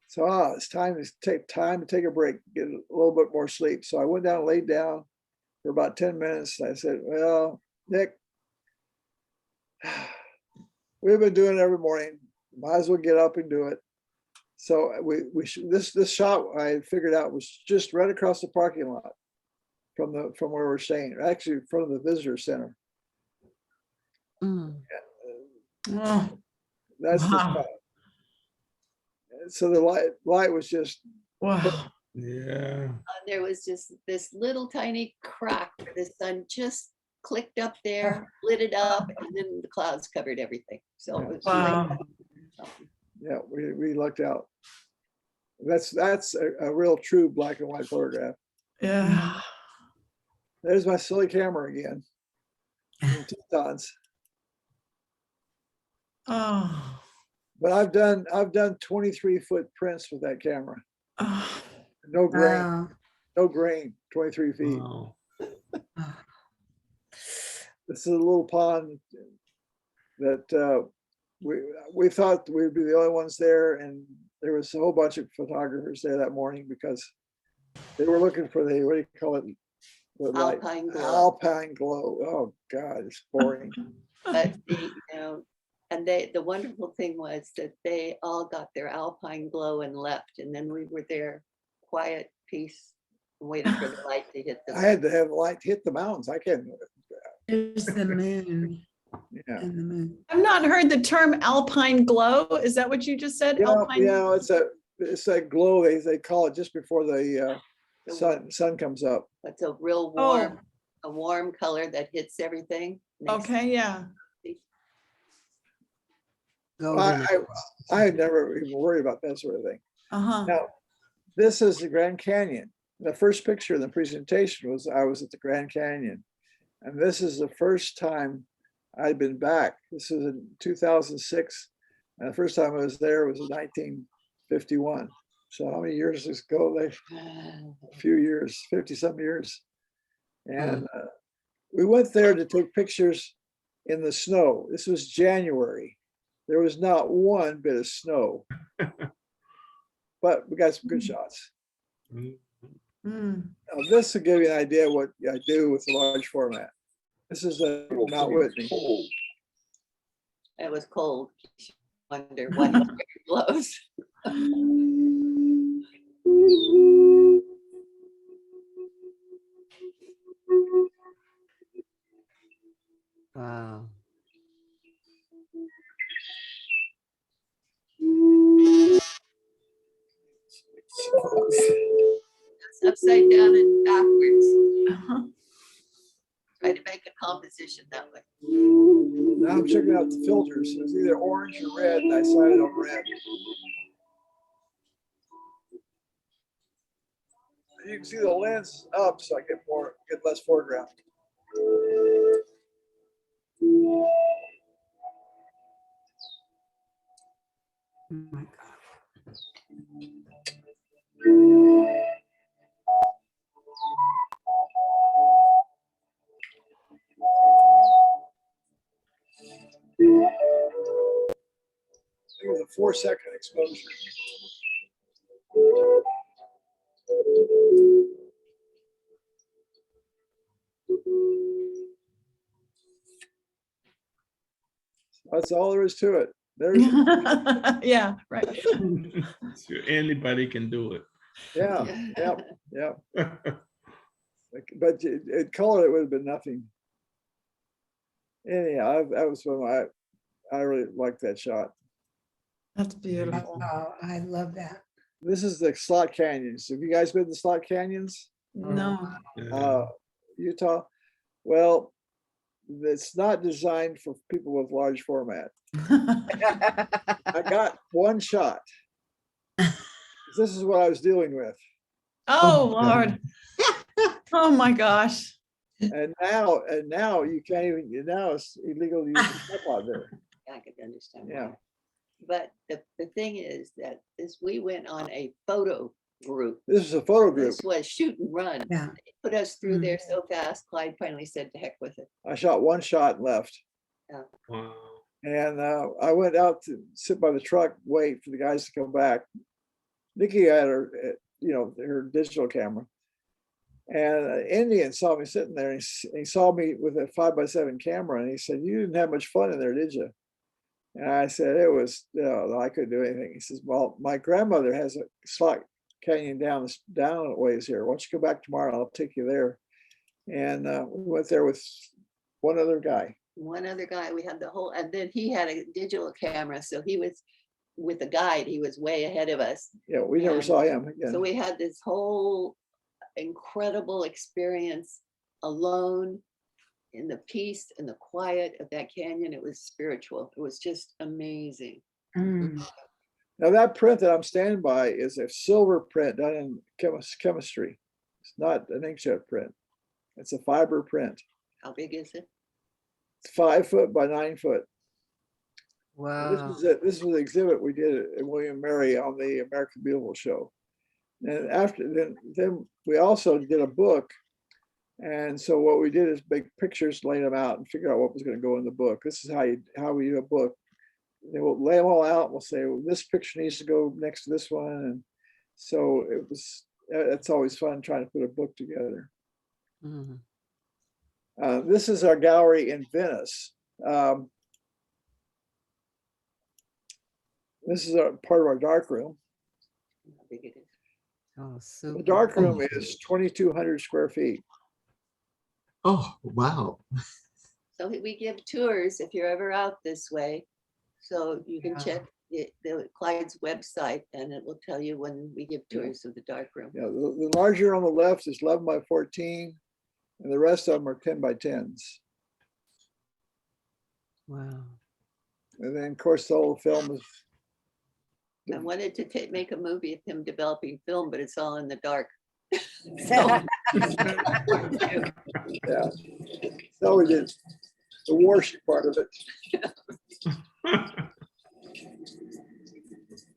So it's time to take a break, get a little bit more sleep. So I went down, laid down for about 10 minutes. I said, well, Nick, we've been doing it every morning. Might as well get up and do it. So this shot I figured out was just right across the parking lot from where we're staying, actually in front of the visitor center. Mm. Oh, That's the wow. spot. So the light was just, Wow. Yeah. There was just this little tiny crack where the sun just clicked up there, lit it up, and then the clouds covered everything. So it was Wow. yeah, we lucked out. That's a real true black and white photograph. Yeah. There's my silly camera again. in Tetons. Oh. But I've done 23-foot prints with that camera. Oh. No grain, Wow. no grain, 23 feet. Wow. This is a little pond that we thought we'd be the only ones there, and there was a whole bunch of photographers there that morning because they were looking for the, what do you call it? The light. Alpine glow. Alpine glow. Oh God, it's boring. But and the wonderful thing was that they all got their alpine glow and left, and then we were there, quiet, peace, waiting for the light to hit them. I had to have light hit the mountains. I can't. There's the moon Yeah. and the moon. I've not heard the term alpine glow. Is that what you just said? Alpine? Yeah, it's a glow. They call it just before the sun comes up. It's a real warm, a warm color that hits everything. Makes Okay, yeah. Golden. I had never even worried about that sort of thing. Uh-huh. Now, this is the Grand Canyon. The first picture in the presentation was I was at the Grand Canyon. And this is the first time I'd been back. This is in 2006. And the first time I was there was in 1951. So how many years ago? A few years, 50-some years. And we went there to take pictures in the snow. This was January. There was not one bit of snow, but we got some good shots. Mm. Now, this will give you an idea what I do with the large format. This is a Mount Whitney. It was cold. Wonder what blows. Wow. It's upside down and backwards. Uh-huh. Try to make a composition that way. Now I'm checking out the filters. It was either orange or red, and I decided on red. You can see the lens up, so I get less foreground. Oh my God. It was a 4-second exposure. That's all there is to it. There's, Yeah, right. So anybody can do it. yeah. But color, it would have been nothing. Anyhow, that was when I really liked that shot. That's beautiful. Oh, I love that. This is the Slot Canyons. Have you guys been to Slot Canyons, No. Yeah. Utah? Well, it's not designed for people with large format. I got one shot. This is what I was dealing with. Oh, Lord. Oh, my gosh. And now you can't even, now it's illegal to use the tripod there. I could understand. Yeah. why. But the thing is that we went on a photo group. This is a photo group. This was shoot and run. Yeah. They put us through there so fast, Clyde finally said to heck with it. I shot one shot and left. Wow. And I went out to sit by the truck, wait for the guys to come back. Nikki had her, her digital camera. And an Indian saw me sitting there, and he saw me with a 5x7 camera, and he said, "You didn't have much fun in there, did you?" And I said, "It was, I couldn't do anything." He says, "Well, my grandmother has a slot canyon down a ways here. Why don't you go back tomorrow? I'll take you there." And we went there with one other guy. One other guy, we had the whole, and then he had a digital camera, so he was with a guide, he was way ahead of us. Yeah, we never And saw him again. So we had this whole incredible experience alone in the peace and the quiet of that canyon. It was spiritual. It was just amazing. Mm. Now that print that I'm standing by is a silver print done in chemistry. It's not an inkjet print. It's a fiber print. How big is it? It's 5 foot by 9 foot. Wow. This was an exhibit we did at William Mary on the American Beautiful show. And after then we also did a book. And so what we did is make pictures, lay them out, and figure out what was going to go in the book. This is how we do a book. They will lay them all out. And we'll say, well, this picture needs to go next to this one. And so it's always fun trying to put a book together. Mhm. This is our gallery in Venice. This is part of our dark room. How big it is? Oh, The super. dark room is 2,200 square feet. Oh, wow. So we give tours if you're ever out this way. So you can Yeah. check the Clyde's website, and it will tell you when we give tours of the dark room. Yeah, the larger on the left is 11 by 14, and the rest of them are 10 by 10s. Wow. And then, of course, the whole film is, I wanted to make a movie of him developing film, but it's all in the dark. yeah. So we did the warship part of it.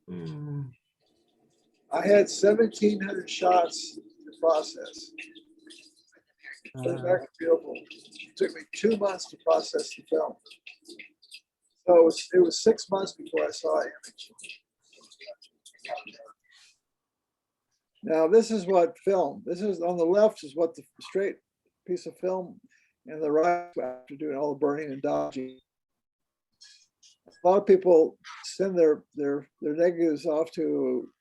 Mm. I had 1,700 shots to process. For Wow. American Beautiful. It took me 2 months to process the film. So it was 6 months before I saw an image. Now this is what film. This is on the left is what the straight piece of film, and the right after doing all the burning and dodging. A lot of people send their negatives off to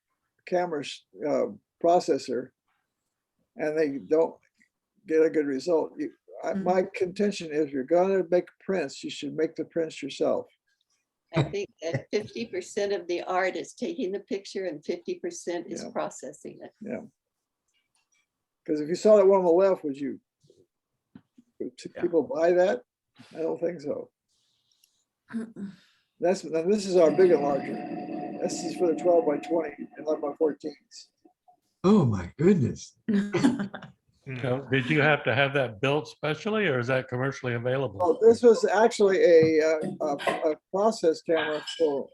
camera's processor, and they don't get a good result. My contention is, you're going to make prints, you should make the prints yourself. I think that 50% of the art is taking the picture and 50% is Yeah. processing it. Yeah. Because if you saw that one on the left, would people buy that? I don't think so. Now this is our big and larger. This is for the 12 by 20 and 11 by 14s. Oh, my goodness. So did you have to have that built specially, or is that commercially available? Well, this was actually a process camera for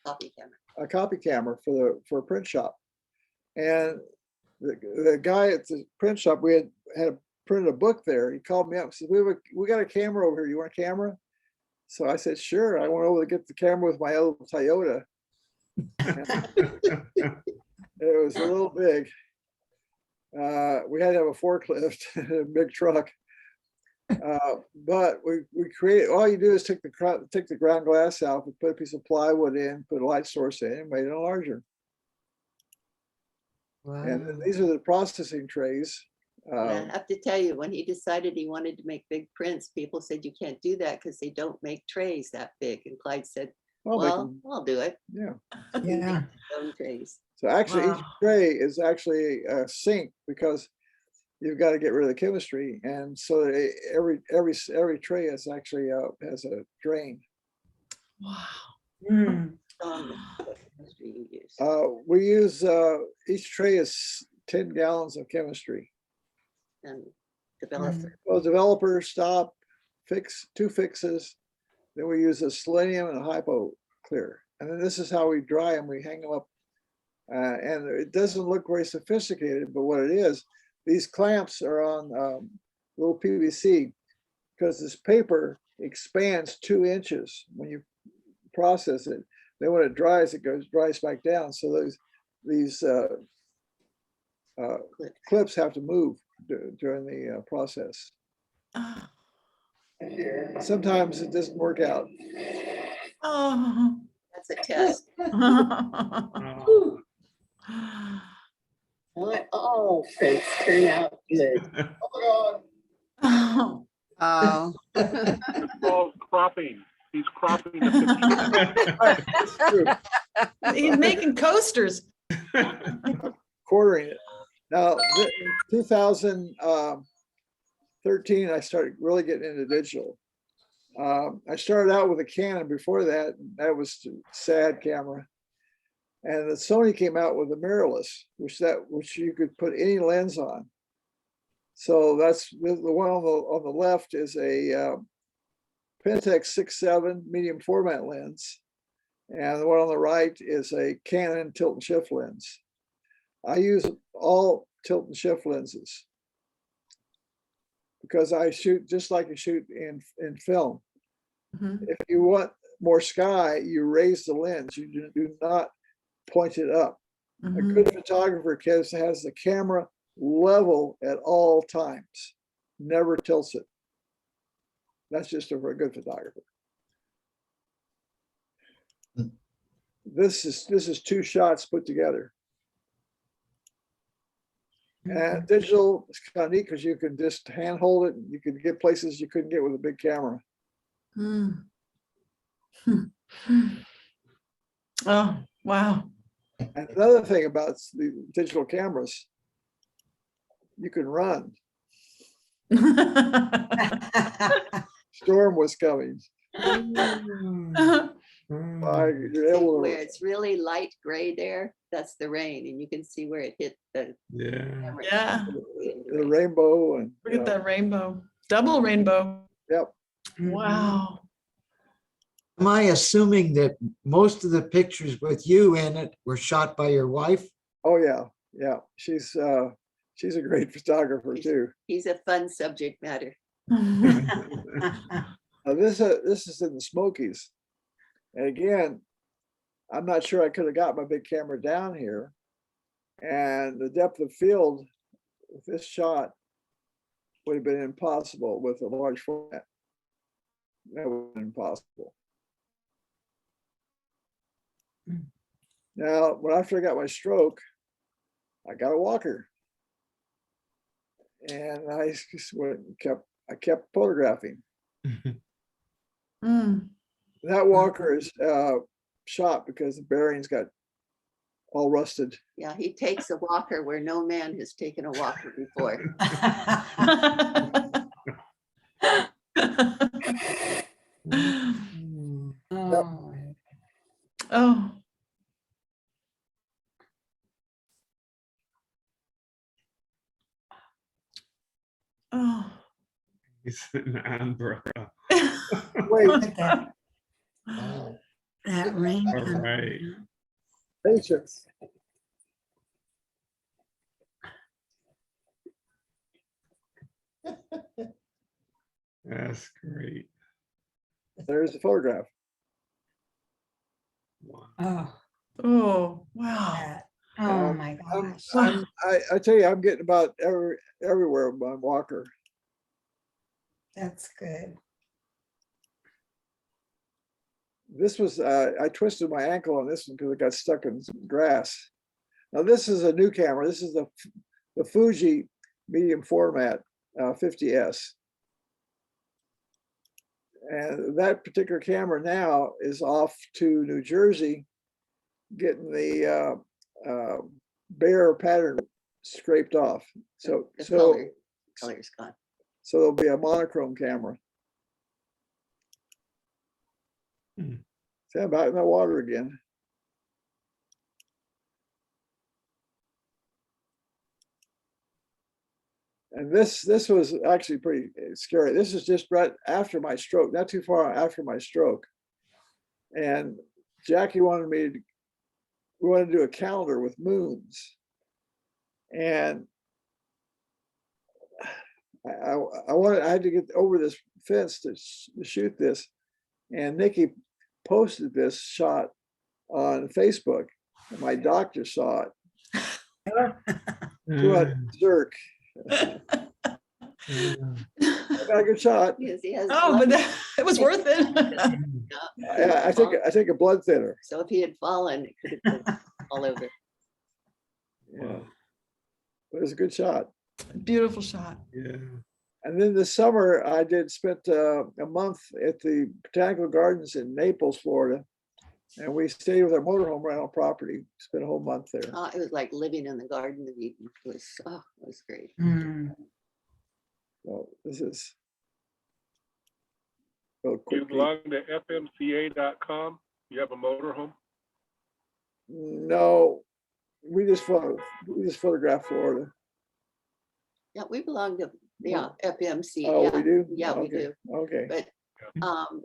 Copy camera. a copy camera for a print shop. And the guy at the print shop, we had printed a book there. He called me up and said, we got a camera over here. You want a camera? So I said, sure. I went over to get the camera with my old Toyota. It was a little big. We had to have a forklift, a big truck. But we created, all you do is take the ground glass out, put a piece of plywood in, put a light source in, and made it larger. Wow. And these are the processing trays. And I have to tell you, when he decided he wanted to make big prints, people said, you can't do that because they don't make trays that big. And Clyde said, I'll make well, them. I'll do it. Yeah. Yeah. Own trays. So actually, each Wow. tray is actually a sink, because you've got to get rid of the chemistry, and so every tray is actually has a drain. Wow. Mm. What chemistry you use. We use each tray is 10 gallons of chemistry. And develop. Well, developers stop, fix 2 fixes. Then we use a selenium and a hypo clear. And then this is how we dry them. We hang them up And it doesn't look very sophisticated, but what it is, these clamps are on little PVC because this paper expands 2 inches when you process it. Then when it dries back down. So these clips have to move during the process. Oh. Sometimes it doesn't work out. Oh. That's a test. Oh. Not all prints turn out good. Oh. Oh, called cropping. He's cropping the picture. He's making coasters. Quartering it. Now, in 2013, I started really getting into digital. I started out with a Canon before that. That was a sad camera. And the Sony came out with a mirrorless, which you could put any lens on. So that's the one on the left is a Pentax 6.7 medium format lens. And the one on the right is a Canon tilt and shift lens. I use all tilt and shift lenses because I shoot just like you shoot in film. Mhm. If you want more sky, you raise the lens. You do not point it up. A Mhm. good photographer has the camera level at all times, never tilts it. That's just for a good photographer. This is 2 shots put together. And digital is kind of neat because you can just hand hold it. And you can get places you couldn't get with a big camera. Mm. Oh, wow. And another thing about the digital cameras, you can run. Storm was coming. You're able Where to, it's really light gray there, that's the rain, and you can see where it hit the Yeah. camera. Yeah. the rainbow and Look at that rainbow. Double rainbow. Yep. Wow. Am I assuming that most of the pictures with you in it were shot by your wife? Oh yeah, yeah. She's a great photographer too. He's a fun subject matter. This is in the Smokies, and again, I'm not sure I could have got my big camera down here, and the depth of field with this shot would have been impossible with a large format. That would have been impossible. Now, when after I got my stroke, I got a walker, and I just went and kept photographing. Mm. That walker is shot because the bearings got all rusted. Yeah, he takes a walker where no man has taken a walker before. Oh. Oh. He's an umbrella. Wait, That rain. All coming right. down. patience. That's great. There's the photograph. Wow. Oh, Oh, wow. that. Oh, my gosh. I tell you, I'm getting about everywhere with my walker. That's good. This was I twisted my ankle on this one because it got stuck in some grass. Now this is a new camera. This is the Fuji medium format 50S. And that particular camera now is off to New Jersey, getting the Bear pattern scraped off. So The so color's gone. so there'll be a monochrome camera. Hmm. See, I'm out in the water again. And this was actually pretty scary. This is just right after my stroke, not too far after my stroke. And Jackie wanted me to we wanted to do a calendar with moons. And I had to get over this fence to shoot this. And Nikki posted this shot on Facebook. And my doctor saw it. She went berserk. I got a good shot. Yes, he has Oh, blood. but it was worth it. I take a blood thinner. So if he had fallen, it could have been all over. Yeah. But it was a good shot. Beautiful shot. Yeah. And then this summer, I spent a month at the Botanical Gardens in Naples, Florida. And we stayed with our motorhome rental property, spent a whole month there. It was like living in the Garden of Eden. It was great. Mm. So this is. Real You quick. belong to fmca.com? You have a motorhome? No, we just photographed Florida. Yeah, we belong to, FMC. Oh, we do? Yeah, we Okay, do. Okay. But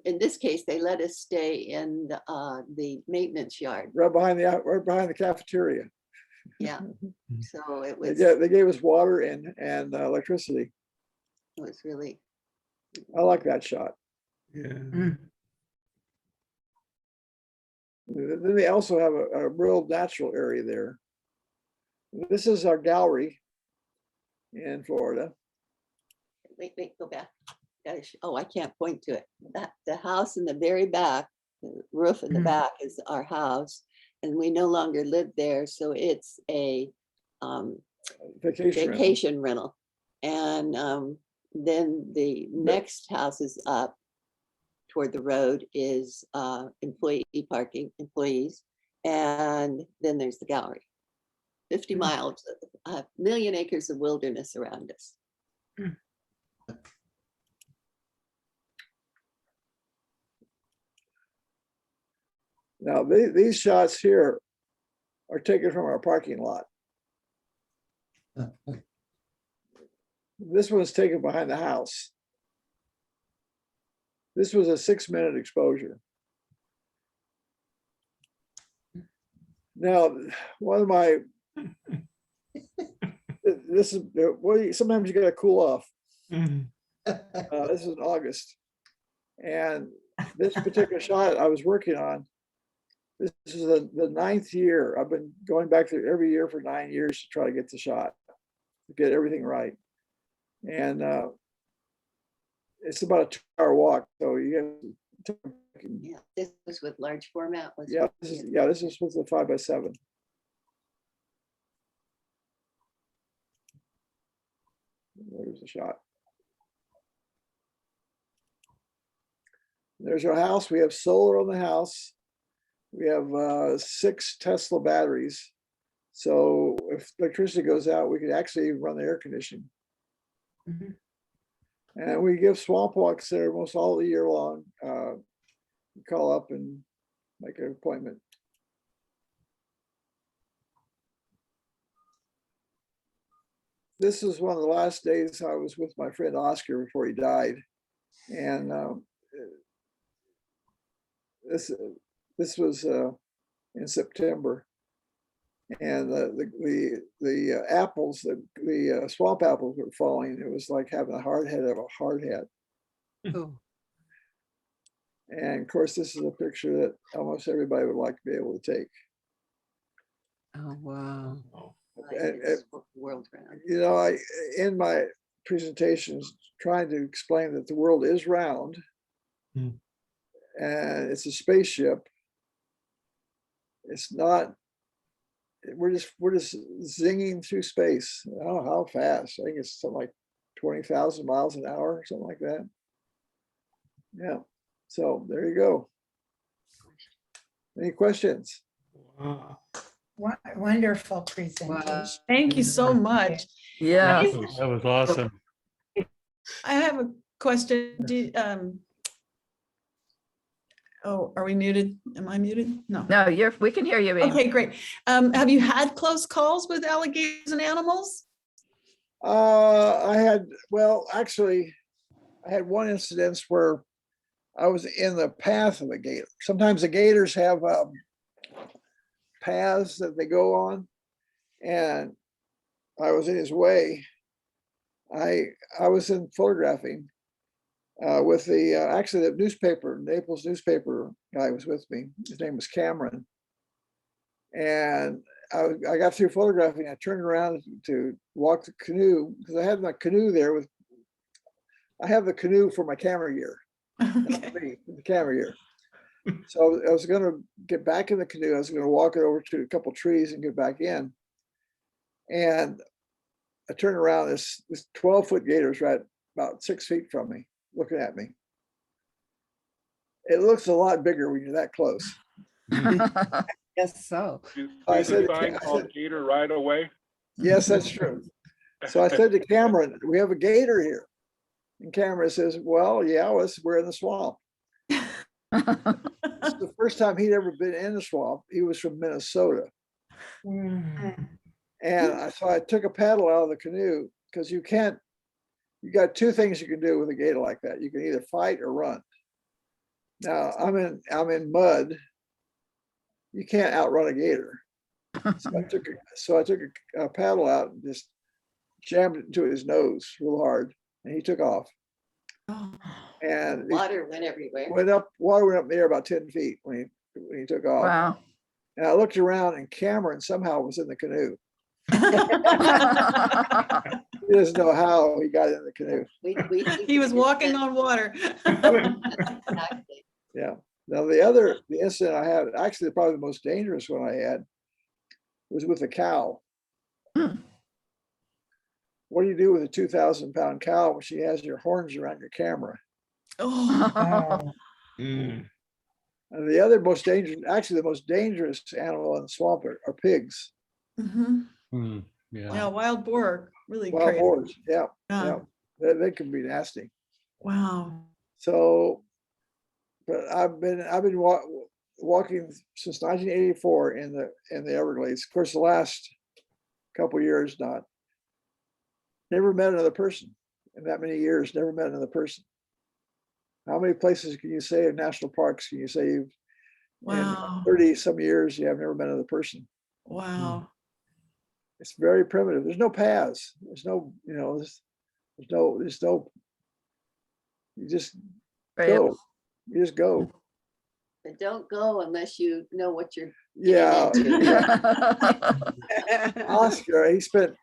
in this case, they let us stay in the maintenance yard. Right behind the cafeteria. Yeah. So it was, They gave us water and electricity. it was really, I like that shot. Yeah. Mm. Then they also have a real natural area there. This is our gallery in Florida. wait, go back. I can't point to it. The house in the very back, the roof in the back is our house. And we no longer live there. So it's a Vacation rental. vacation rental. And then the next house is up toward the road is employee parking, employees. And then there's the gallery. 50 miles, a million acres of wilderness around us. Now, these shots here are taken from our parking lot. This one's taken behind the house. This was a 6-minute exposure. Now, one of my, this is, sometimes you gotta cool off. This is in August. And this particular shot I was working on, this is the 9th year. I've been going back there every year for 9 years to try to get the shot, to get everything right. And it's about a 2-hour walk, so you have to. Yeah, this was with large format. Yeah, this is with the 5x7. There's a shot. There's our house. We have solar on the house. We have 6 Tesla batteries. So if electricity goes out, we could actually run the air conditioning. Mhm. And we give swamp walks there almost all the year long. You call up and make an appointment. This is one of the last days I was with my friend Oscar before he died. And this was in September. And the apples, the swamp apples were falling. It was like having a hard head of a hard hat. Oh, And of course, this is a picture that almost everybody would like to be able to take. oh, wow. World round. You know, I in my presentations trying to explain that the world is round, Hmm. and it's a spaceship. It's not. We're just zinging through space. I don't know how fast. I think it's something like 20,000 miles an hour, something like that. Yeah. So there you go. Any questions? Wow. Wonderful presentation. Thank you so much. Yeah. That was awesome. I have a question. Oh, are we muted? Am I muted? No. No, we can hear you, Amy. Okay, great. Have you had close calls with alligators and animals? Actually, I had one incident where I was in the path of a gator. Sometimes the gators have paths that they go on. And I was in his way. I was in photographing with the actually the newspaper, Naples newspaper guy was with me. His name was Cameron. And I got through photographing. I turned around to walk the canoe because I had my canoe there I have the canoe for my camera gear, not Okay. me, the camera gear. So I was going to get back in the canoe. I was going to walk it over to a couple trees and get back in. And I turned around, this 12-foot gator is right about 6 feet from me, looking at me. It looks a lot bigger when you're that close. Yes, so. I There's said a to sign called Gator right away. yes, that's true. So I said to Cameron, we have a gator here. And Cameron says, well, yeah, we're in the swamp. This is the first time he'd ever been in the swamp. He was from Minnesota. And so I took a paddle out of the canoe because you got two things you can do with a gator like that. You can either fight or run. Now I'm in mud. You can't outrun a gator. So I took a paddle out and just jammed it into his nose real hard, and he took off. And Water went everywhere. water went up in the air about 10 feet when he took off. Wow. And I looked around, and Cameron somehow was in the canoe. He doesn't know how he got in the canoe. He was walking on water. Exactly. Yeah. Now the incident I had, actually probably the most dangerous one I had, was with a cow. What do you do with a 2,000-pound cow when she has your horns around your camera? Oh, Oh, Mm. And the other most dangerous, actually the most dangerous animal in the swamp are pigs. mhm. Hmm, yeah. Yeah, wild boar, really Wild crazy. boars. Yeah, Yeah. yeah. They can be nasty. Wow. So, but I've been walking since 1984 in the Everglades. Of course, the last couple years not. Never met another person in that many years. Never met another person. How many places can you say in national parks can you say you've Wow. in 30 some years you have never met another person? Wow. It's very primitive. There's no paths. There's no, there's no, you just go. You just go. But don't go unless you know what you're Yeah. getting into. Oscar spent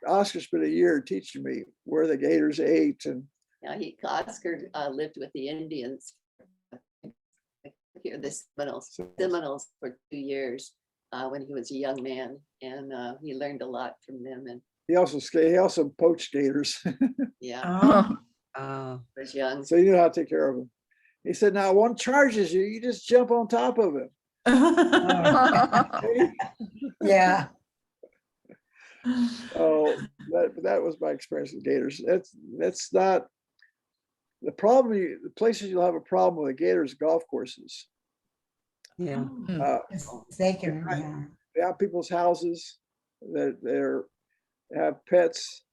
a year teaching me where the gators ate, and Yeah, Oscar lived with the Indians here, the Seminoles for 2 years when he was a young man, and he learned a lot from them. And he also poached gators. yeah, Oh. was young. So you know how to take care of them. He said, now one charges you, you just jump on top of him. yeah. Oh, that was my experience with gators. That's not the problem. The places you'll have a problem with a gator is golf courses. Yeah. Yes, they can, yeah. They have people's houses that they have pets.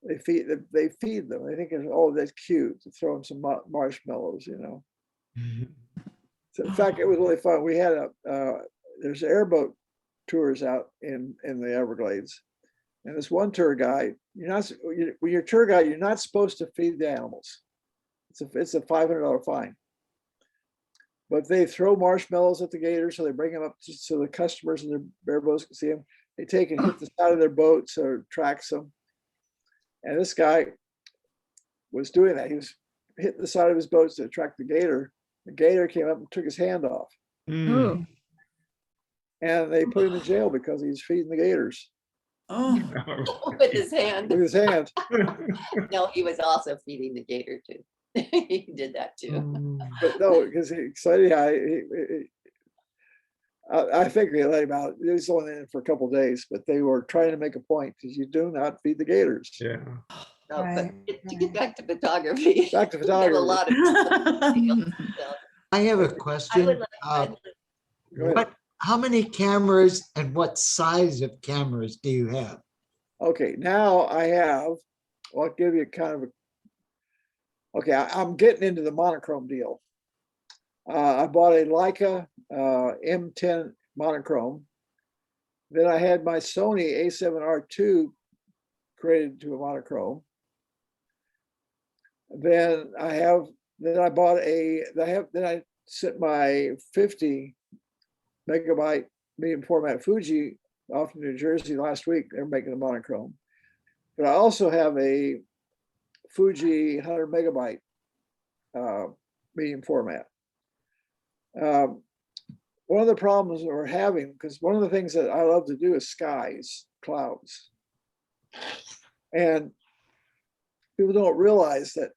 They feed them. They think, oh, that's cute to throw them some marshmallows, So in fact, it was really fun. We had there's airboat tours out in the Everglades, and this one tour guide, when you're a tour guide, you're not supposed to feed the animals. It's a $500 fine. But they throw marshmallows at the gators, so they bring them up so the customers and their bare boats can see them. They take and hit the side of their boat so it attracts them. And this guy was doing that. He was hitting the side of his boats to attract the gator. The gator came up and took his hand off. Mm. And they put him in jail because he's feeding the gators Oh. With his hand. with his hand. No, he was also feeding the gator too. He did that too. But no, because he excited. I think they let him out. He was only in for a couple of days, but they were trying to make a point because you do not feed the gators. Yeah. No, but Right, to get back to photography. Back to we have a photography. lot of stuff. I have a I question. would like, Go ahead. How many cameras and what size of cameras do you have? Okay, now I'll give you kind of I'm getting into the monochrome deal. I bought a Leica M10 monochrome. Then I had my Sony A7R II created to a monochrome. Then I sent my 50 megabyte medium format Fuji off to New Jersey last week. They're making a monochrome. But I also have a Fuji 100 megabyte medium format. One of the problems that we're having, because one of the things that I love to do is skies, clouds. And people don't realize that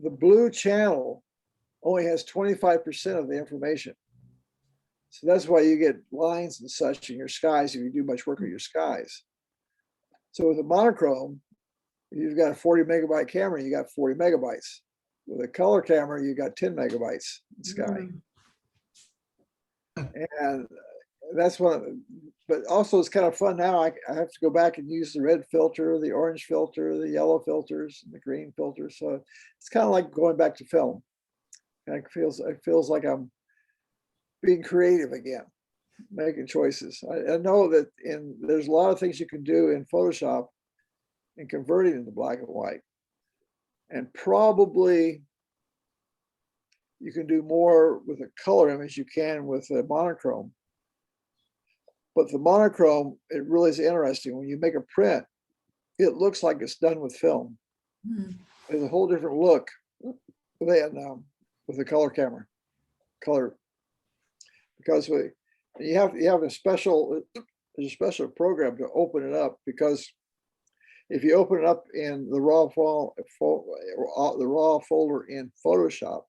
the blue channel only has 25% of the information. So that's why you get lines and such in your skies if you do much work with your skies. So with a monochrome, you've got a 40 megabyte camera, you got 40 megabytes. With a color camera, you got 10 megabytes in sky. And that's one, but also it's kind of fun now. I have to go back and use the red filter, the orange filter, the yellow filters, and the green filters. So it's kind of like going back to film. It feels like I'm being creative again, making choices. I know that there's a lot of things you can do in Photoshop and convert it into black and white. And probably you can do more with a color image you can with a monochrome. But the monochrome, it really is interesting. When you make a print, it looks like it's done with film. There's a whole different look than with a color camera, because you have a special program to open it up, because if you open it up in the raw folder in Photoshop,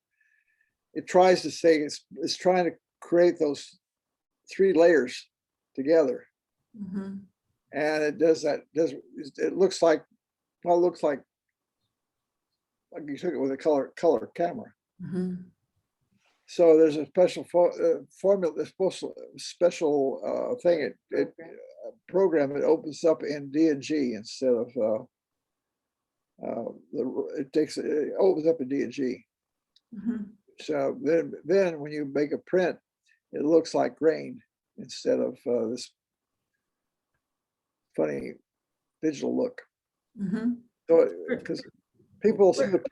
it tries to say it's trying to create those 3 layers together, and it does that. It looks like you took it with a color camera. So there's a special formula, this special thing. Program that opens up in D&G instead of it opens up in D&G. So then when you make a print, it looks like grain instead of this funny digital look. So because people see the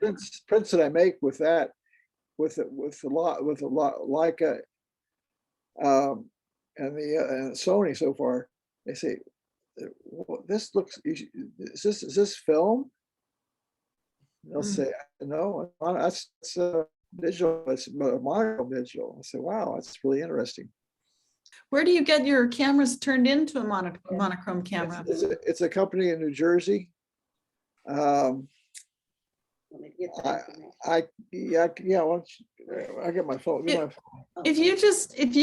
prints that I make with that, with a lot Leica and the Sony so far, they say, well, this looks, is this film? They'll say, no, that's digital, it's monochrome digital. I say, wow, that's really interesting. Where do you get your cameras turned into a monochrome camera? It's a company in New Jersey. I get my phone. If you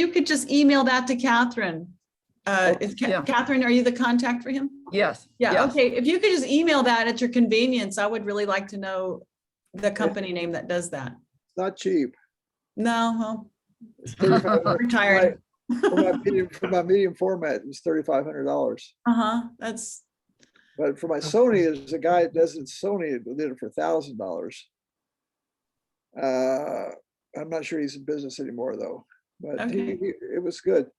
could just email that to Catherine. Catherine, are you the contact for him? Yes. Yeah. yes. Okay. If you could just email that at your convenience, I would really like to know the company name that does that. It's not cheap. No, well, It's $3,500. retired. For my medium format, it's $3,500. That's. But for my Sony, there's a guy that does it. Sony did it for $1,000. I'm not sure he's in business anymore though. But Okay. it was good.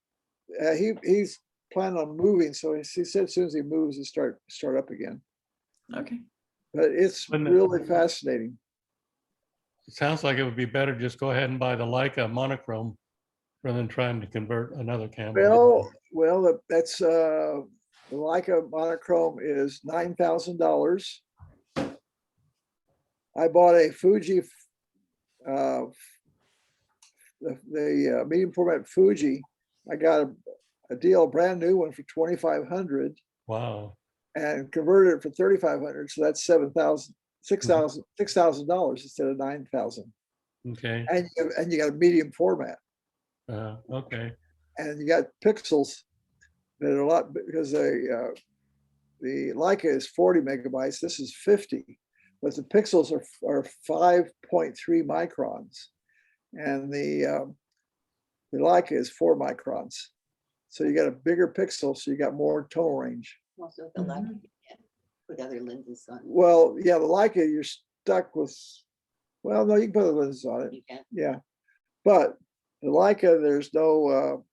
He's planning on moving, so he said as soon as he moves, he'll start up again. Okay. But it's really fascinating. It sounds like it would be better just go ahead and buy the Leica monochrome rather than trying to convert another camera. Well, that's the Leica monochrome is $9,000. I bought a Fuji, the medium format Fuji. I got a deal, a brand new one for $2,500. Wow. And converted it for $3,500. So that's $6,000 instead of $9,000. Okay. And you got a medium format. Okay. And you got pixels that are a lot, because the Leica is 40 megabytes. This is 50, but the pixels are 5.3 microns, and the Leica is 4 microns. So you got a bigger pixel, so you got more tonal range. Also, the Leica, you can't put other lenses on. Well, yeah, the Leica, you're stuck with, well, no, you can put other lenses on it. You can. Yeah. But the Leica, there's no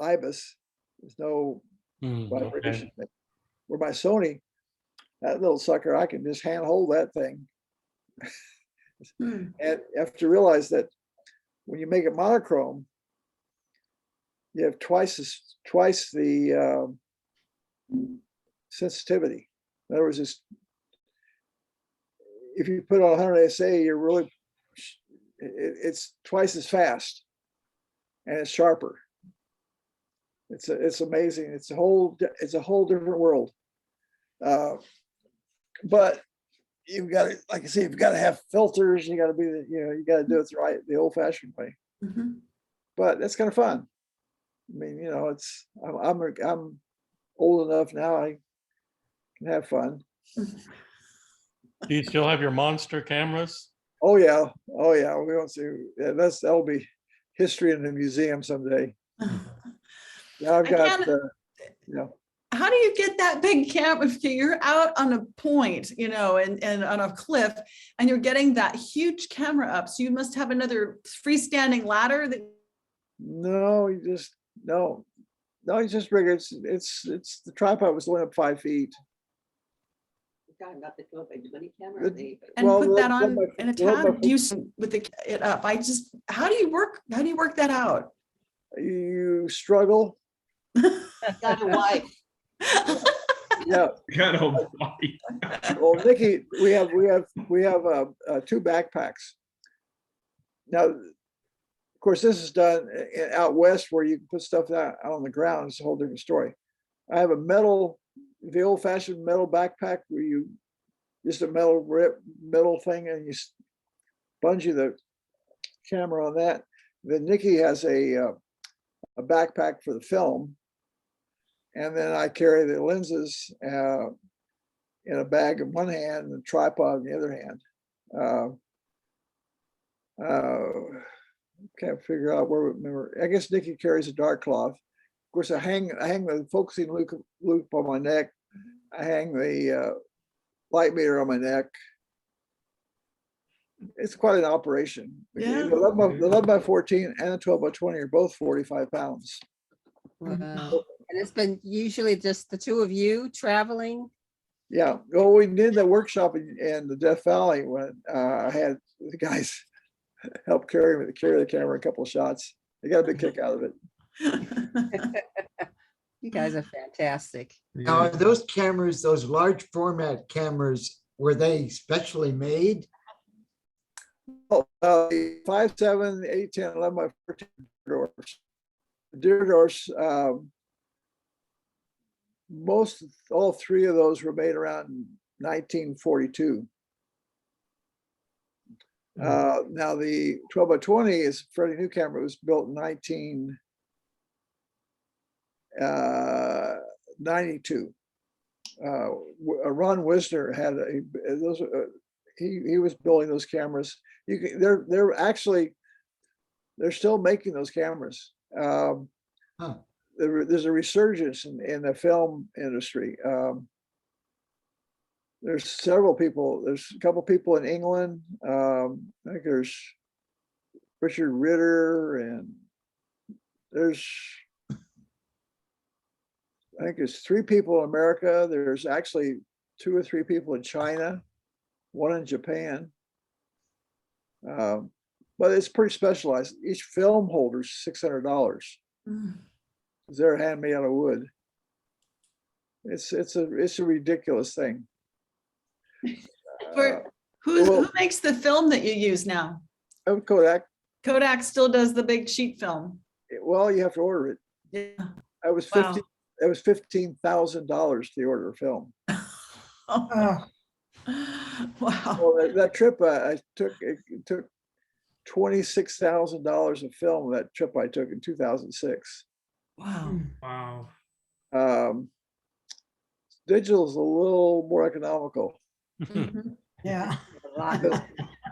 IBIS, there's no Okay. vibration. Where my Sony, that little sucker, I can just hand hold that thing. Hmm. And you have to realize that when you make it monochrome, you have twice the sensitivity. In other words, if you put on 100 SA, you're really, it's twice as fast, and it's sharper. It's amazing. It's a whole different world. But you've got to, like I say, you've got to have filters. You got to be, you got to do it the old-fashioned way. Mhm. But that's kind of fun. I mean, I'm old enough now. I can have fun. Do you still have your monster cameras? Oh yeah. We won't see. Yeah, that'll be history in the museum someday. Yeah, I've I got. can't- How do you get that big camera if you're out on a point, and on a cliff, and you're getting that huge camera up? So you must have another freestanding ladder that. No, you just figure it's the tripod was only up 5 feet. Talking about the 12x20 camera. And Well, put that the- on the- in a the- tab with it up. How do you work that out? You struggle. Got a wife. Yeah. Got a body. Well, Nikki, we have 2 backpacks. Now, of course, this is done out west where you can put stuff out on the ground. It's a whole different story. I have the old-fashioned metal backpack where you just a metal thing, and you bungee the camera on that. Then Nikki has a backpack for the film, and then I carry the lenses in a bag in one hand and the tripod in the other hand. Can't figure out where. I guess Nikki carries a dark cloth. Of course, I hang the focusing loop on my neck. I hang the light meter on my neck. It's quite an operation. Yeah. The 11x14 and the 12x20 are both 45 pounds. Wow. And it's been usually just the two of you traveling. Yeah. Well, we did the workshop in the Death Valley when I had the guys help carry the camera a couple of shots. They got a big kick out of it. You guys are fantastic. Now, are those cameras, those large format cameras, were they specially made? The 5.7, 8.10, 11x14 doors. Deer doors, all 3 of those were made around 1942. Now the 12x20 is a fairly new camera. It was built in 1992. Ron Wisner had those. He was building those cameras. They're still making those cameras. There's a resurgence in the film industry. There's several people. There's a couple people in England. I think there's Richard Ritter, and there's 3 people in America. There's actually 2 or 3 people in China, 1 in Japan. But it's pretty specialized. Each film holder's $600. They're handmade out of wood. It's a ridiculous thing. Who makes the film that you use now? Kodak. Kodak still does the big sheet film. Well, you have to order it. Yeah. It was $15,000 to order a film. Oh, Wow. Well, that trip I took, it took $26,000 of film. That trip I took in 2006. Wow. Wow. Digital is a little more economical. Mhm. yeah.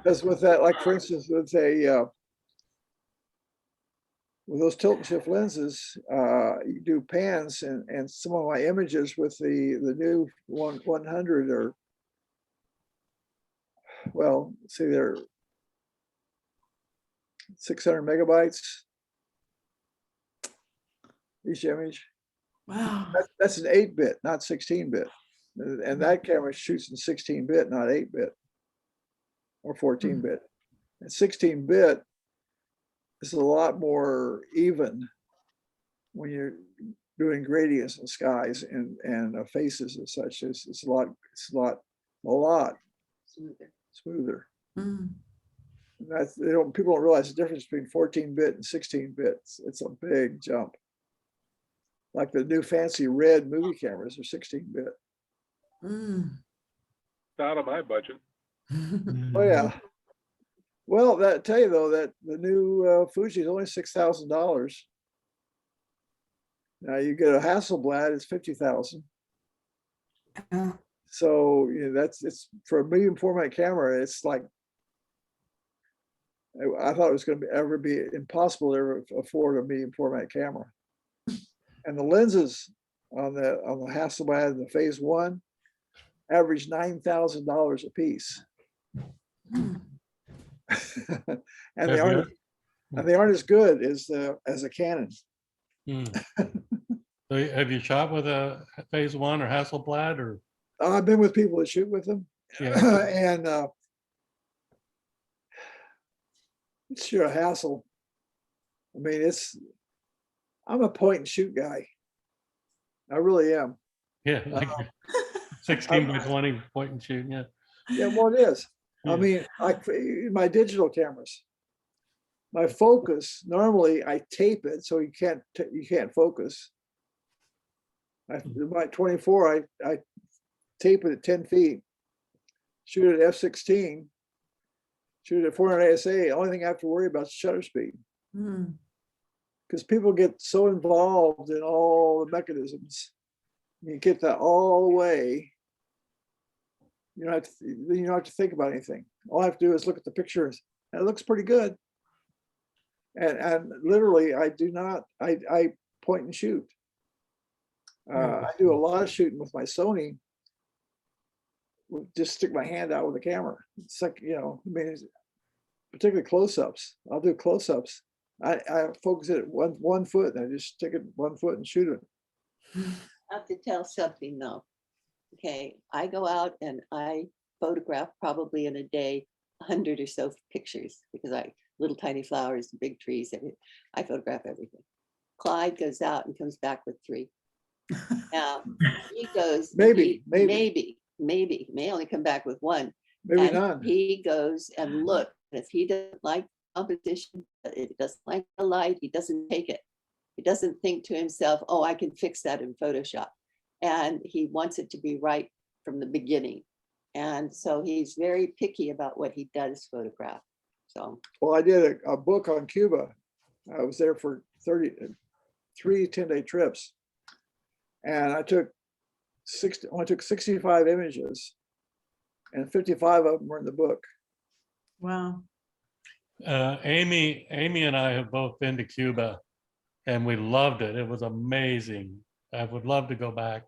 Because with that, like for instance, with those tilt and shift lenses, you do pans, and some of my images with the new 100 are, well, see, 600 megabytes each image. Wow. That's an 8-bit, not 16-bit. And that camera shoots in 16-bit, not 8-bit or 14-bit. And 16-bit is a lot more even when you're doing gradients and skies and faces and such. It's a lot smoother. Mm. That's people don't realize the difference between 14-bit and 16-bit. It's a big jump. Like the new fancy red movie cameras are 16-bit. Mm. It's out of my budget. Oh yeah. Well, that tell you though that the new Fuji is only $6,000. Now you get a Hasselblad, it's 50,000. Yeah. So it's for a medium format camera. It's like I thought it was going to ever be impossible to ever afford a medium format camera. And the lenses on the Hasselblad and the Phase 1 average $9,000 a piece. Mm. and they aren't as good as a Canon. So have you shot with a Phase 1 or Hasselblad or? I've been with people that shoot with them, Yeah. and it's sure a hassle. I mean, I'm a point and shoot guy. I really am. Yeah, like 16 by 20 point and shoot. Yeah. Yeah, well, it is. I Yeah. mean, my digital cameras, my focus, normally I tape it so you can't focus. My 24, I tape it at 10 feet, shoot it at f/16, shoot it at 400 ASA. Only thing I have to worry about is shutter speed. Mm. Because people get so involved in all the mechanisms. You get that all the way. You don't have to think about anything. All I have to do is look at the pictures. And it looks pretty good. And literally, I point and shoot. I do a lot of shooting with my Sony. Just stick my hand out with the camera. It's like, I mean, particularly close-ups. I'll do close-ups. I focus it at one foot and I just stick it 1 foot and shoot it. I have to tell something though. Okay, I go out and I photograph probably in a day 100 or so pictures because little tiny flowers, big trees, I photograph everything. Clyde goes out and comes back with 3. Now he goes Maybe. He may only come back with 1. Maybe and none. He goes and look. If he doesn't like composition, if he doesn't like the light, he doesn't take it. He doesn't think to himself, oh, I can fix that in Photoshop. And he wants it to be right from the beginning. And so he's very picky about what he does photograph. So, well, I did a book on Cuba. I was there for 3 10-day trips. And I took 65 images and 55 of them were in the book. Wow. Amy and I have both been to Cuba and we loved it. It was amazing. I would love to go back.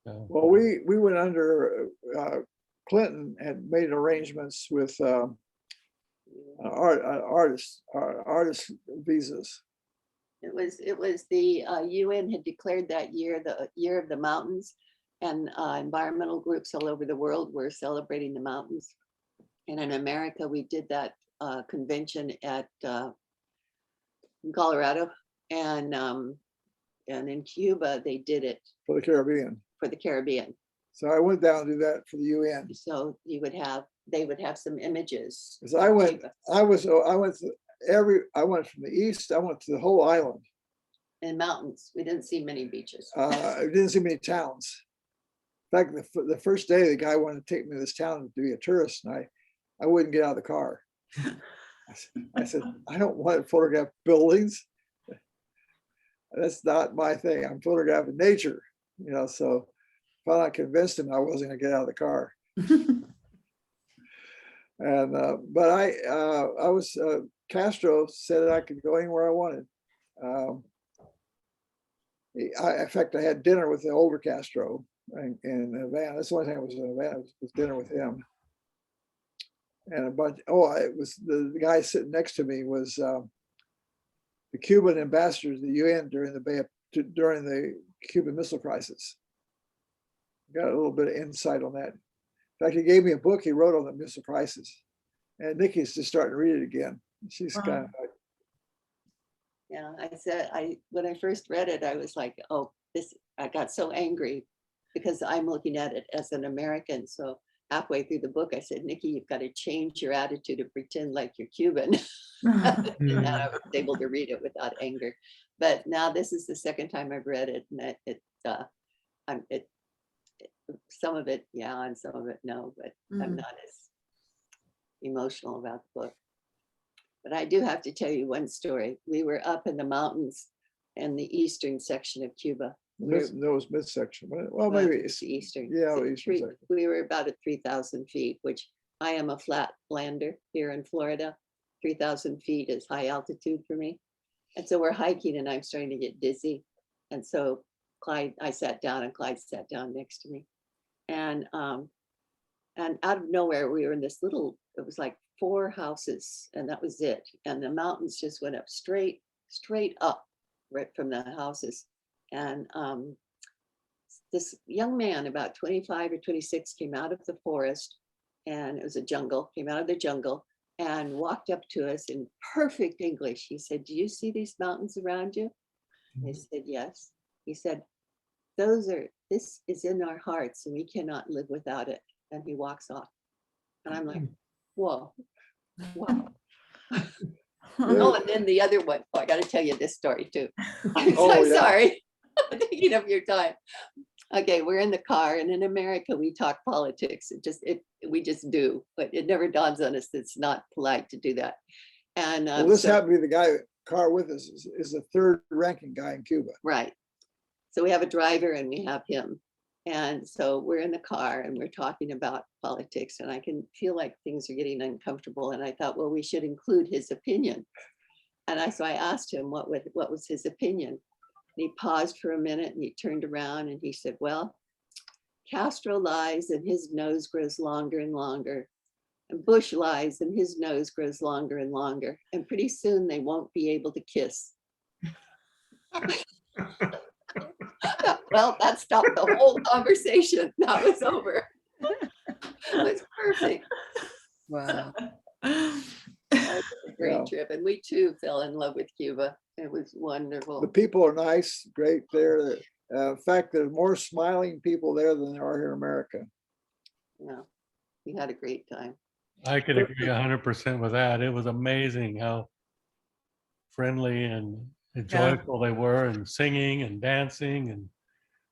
Well, we went under Clinton had made arrangements with artist visas. it was the UN had declared that year the year of the mountains, and environmental groups all over the world were celebrating the mountains. And in America, we did that convention at Colorado, and in Cuba they did it For the Caribbean. for the Caribbean. So I went down to do that for the UN. So they would have some images. Because I went from the east, I went to the whole island. In mountains. We didn't see many beaches. I didn't see many towns. In fact, the first day, the guy wanted to take me to this town to be a tourist, and I wouldn't get out of the car. I said, I don't want to photograph buildings. That's not my thing. I'm photographing nature, so finally I convinced him I wasn't gonna get out of the car. And but I was Castro said I could go anywhere I wanted. In fact, I had dinner with the older Castro in Havana. That's the only thing I was in Havana, was dinner with him. and a bunch, it was the guy sitting next to me was the Cuban ambassador to the UN during the Cuban Missile Crisis. Got a little bit of insight on that. In fact, he gave me a book he wrote on the missile crisis, and Nikki's just starting to read it again. She's kind of like, Yeah, I said, when I first read it, I was like, oh, I got so angry because I'm looking at it as an American. So halfway through the book, I said, Nikki, you've got to change your attitude and pretend like you're Cuban. And I was able to read it without anger. But now this is the second time I've read it, and some of it, yeah, and some of it, no, but I'm not as emotional about the book. But I do have to tell you one story. We were up in the mountains in the eastern section of Cuba. those midsection. Well, maybe It's the eastern. yeah, So the eastern section. we were about at 3,000 feet, which I am a flat lander here in Florida. 3,000 feet is high altitude for me. And so we're hiking and I'm starting to get dizzy. And so I sat down and Clyde sat down next to me. And out of nowhere, we were in this little, it was like 4 houses and that was it. And the mountains just went up straight up right from the houses. And this young man, about 25 or 26, came out of the forest, and it was a jungle, came out of the jungle and walked up to us in perfect English. He said, do you see these mountains around you? I said, yes. He said, this is in our hearts and we cannot live without it. And he walks off. And I'm like, whoa, wow. Oh, and then the other one. Oh, I got to tell you this story too. I'm so sorry. Taking up your time. Okay, we're in the car, and in America we talk politics. We just do, but it never dawns on us that it's not polite to do that. And well, this happened to be the guy car with us is the 3rd ranking guy in Cuba. Right. So we have a driver and we have him, and so we're in the car and we're talking about politics, and I can feel like things are getting uncomfortable. And I thought, well, we should include his opinion. And so I asked him what was his opinion. And he paused for a minute and he turned around and he said, well, Castro lies and his nose grows longer and longer. And Bush lies and his nose grows longer and longer. And pretty soon they won't be able to kiss. Well, that stopped the whole conversation. That was over. It was perfect. Wow. That was a great trip. And we too fell in love with Cuba. It was wonderful. The people are nice, great there. In fact, there's more smiling people there than there are here in America. Yeah, we had a great time. I could agree 100% with that. It was amazing how friendly and joyful they were, and singing and dancing and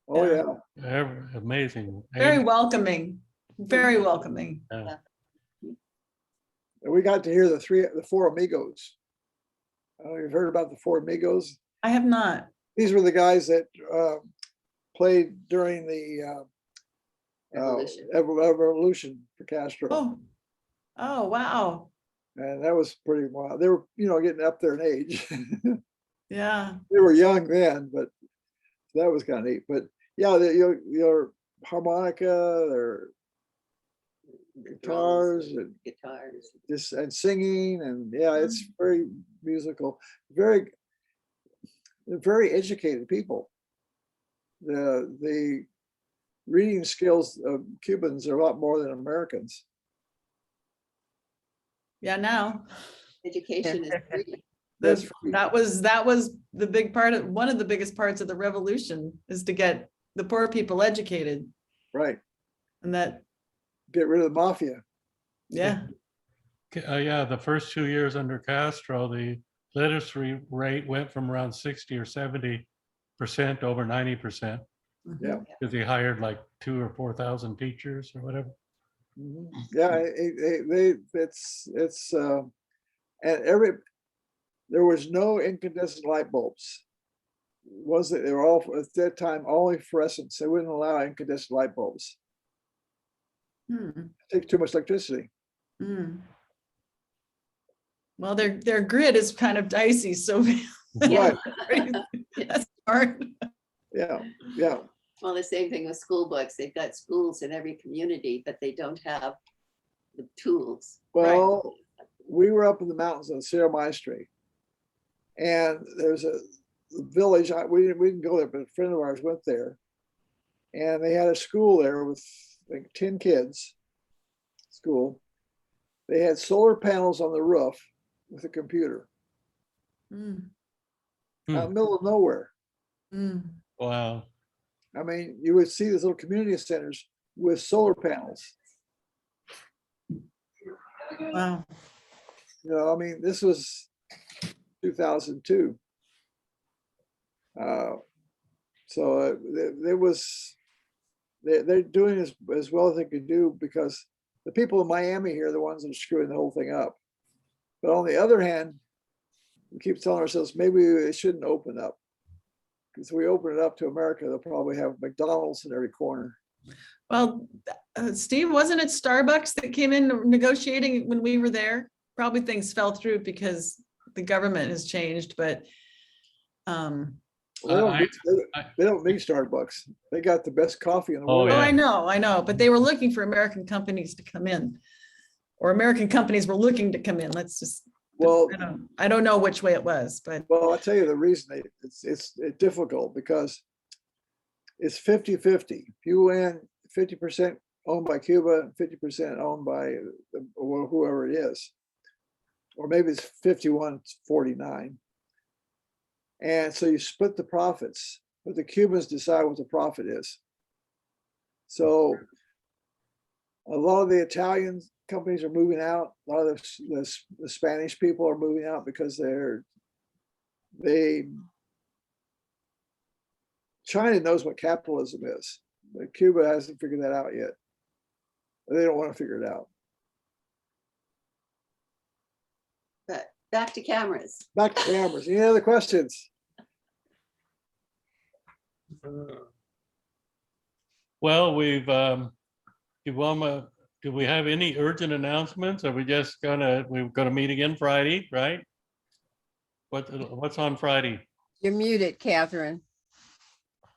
Oh yeah. amazing. Very welcoming, very welcoming. Yeah. And we got to hear the four amigos. You've heard about the four amigos? I have not. These were the guys that played during the revolution for Castro. Oh, wow. And that was pretty wild. They were, getting up there in age. Yeah. They were young then, but that was kind of neat. But yeah, your harmonica, their guitars and just and singing, and yeah, it's very musical, they're very educated people. The reading skills of Cubans are a lot more than Americans. Yeah, now education is free. That was the big part of one of the biggest parts of the revolution, is to get the poor people educated. Right. And that get rid of the mafia. Yeah. Yeah, the first 2 years under Castro, the literacy rate went from around 60 or 70% to over 90%. Yeah. Because he hired like 2,000 or 4,000 teachers or whatever. Yeah, and there was no incandescent light bulbs. They were all at that time only fluorescents. They wouldn't allow incandescent light bulbs. Take too much electricity. Well, their grid is kind of dicey, so Right. that's hard. Yeah. Well, the same thing with school books. They've got schools in every community, but they don't have the tools. Well, we were up in the mountains of Sierra Maestre. And there's a village, we didn't go there, but a friend of ours went there. And they had a school there with like 10 kids, school. They had solar panels on the roof with a computer Mm, out in the middle of nowhere. mm. Wow. I mean, you would see these little community centers with solar panels. Wow. You know, I mean, this was 2002. So there was, they're doing as well as they could do, because the people in Miami here are the ones that are screwing the whole thing up. But on the other hand, we keep telling ourselves maybe it shouldn't open up, because if we open it up to America, they'll probably have McDonald's in every corner. Well, Steve, wasn't it Starbucks that came in negotiating when we were there? Probably things fell through because the government has changed, but Well, they don't need Starbucks. They got the best coffee in the Oh, world. oh, yeah. I know, but they were looking for American companies to come in. Or American companies were looking to come in. Let's just, Well, I don't know which way it was, but I'll tell you the reason it's difficult, because it's 50-50. If you win 50% owned by Cuba, 50% owned by whoever it is, or maybe it's 51-49. And so you split the profits, but the Cubans decide what the profit is. So a lot of the Italian companies are moving out. A lot of the Spanish people are moving out because China knows what capitalism is, but Cuba hasn't figured that out yet. They don't want to figure it out. But back to cameras. Back to cameras. Any other questions? Well, Iwama, do we have any urgent announcements? Are we just we're gonna meet again Friday, right? What's on Friday? You're muted, Catherine.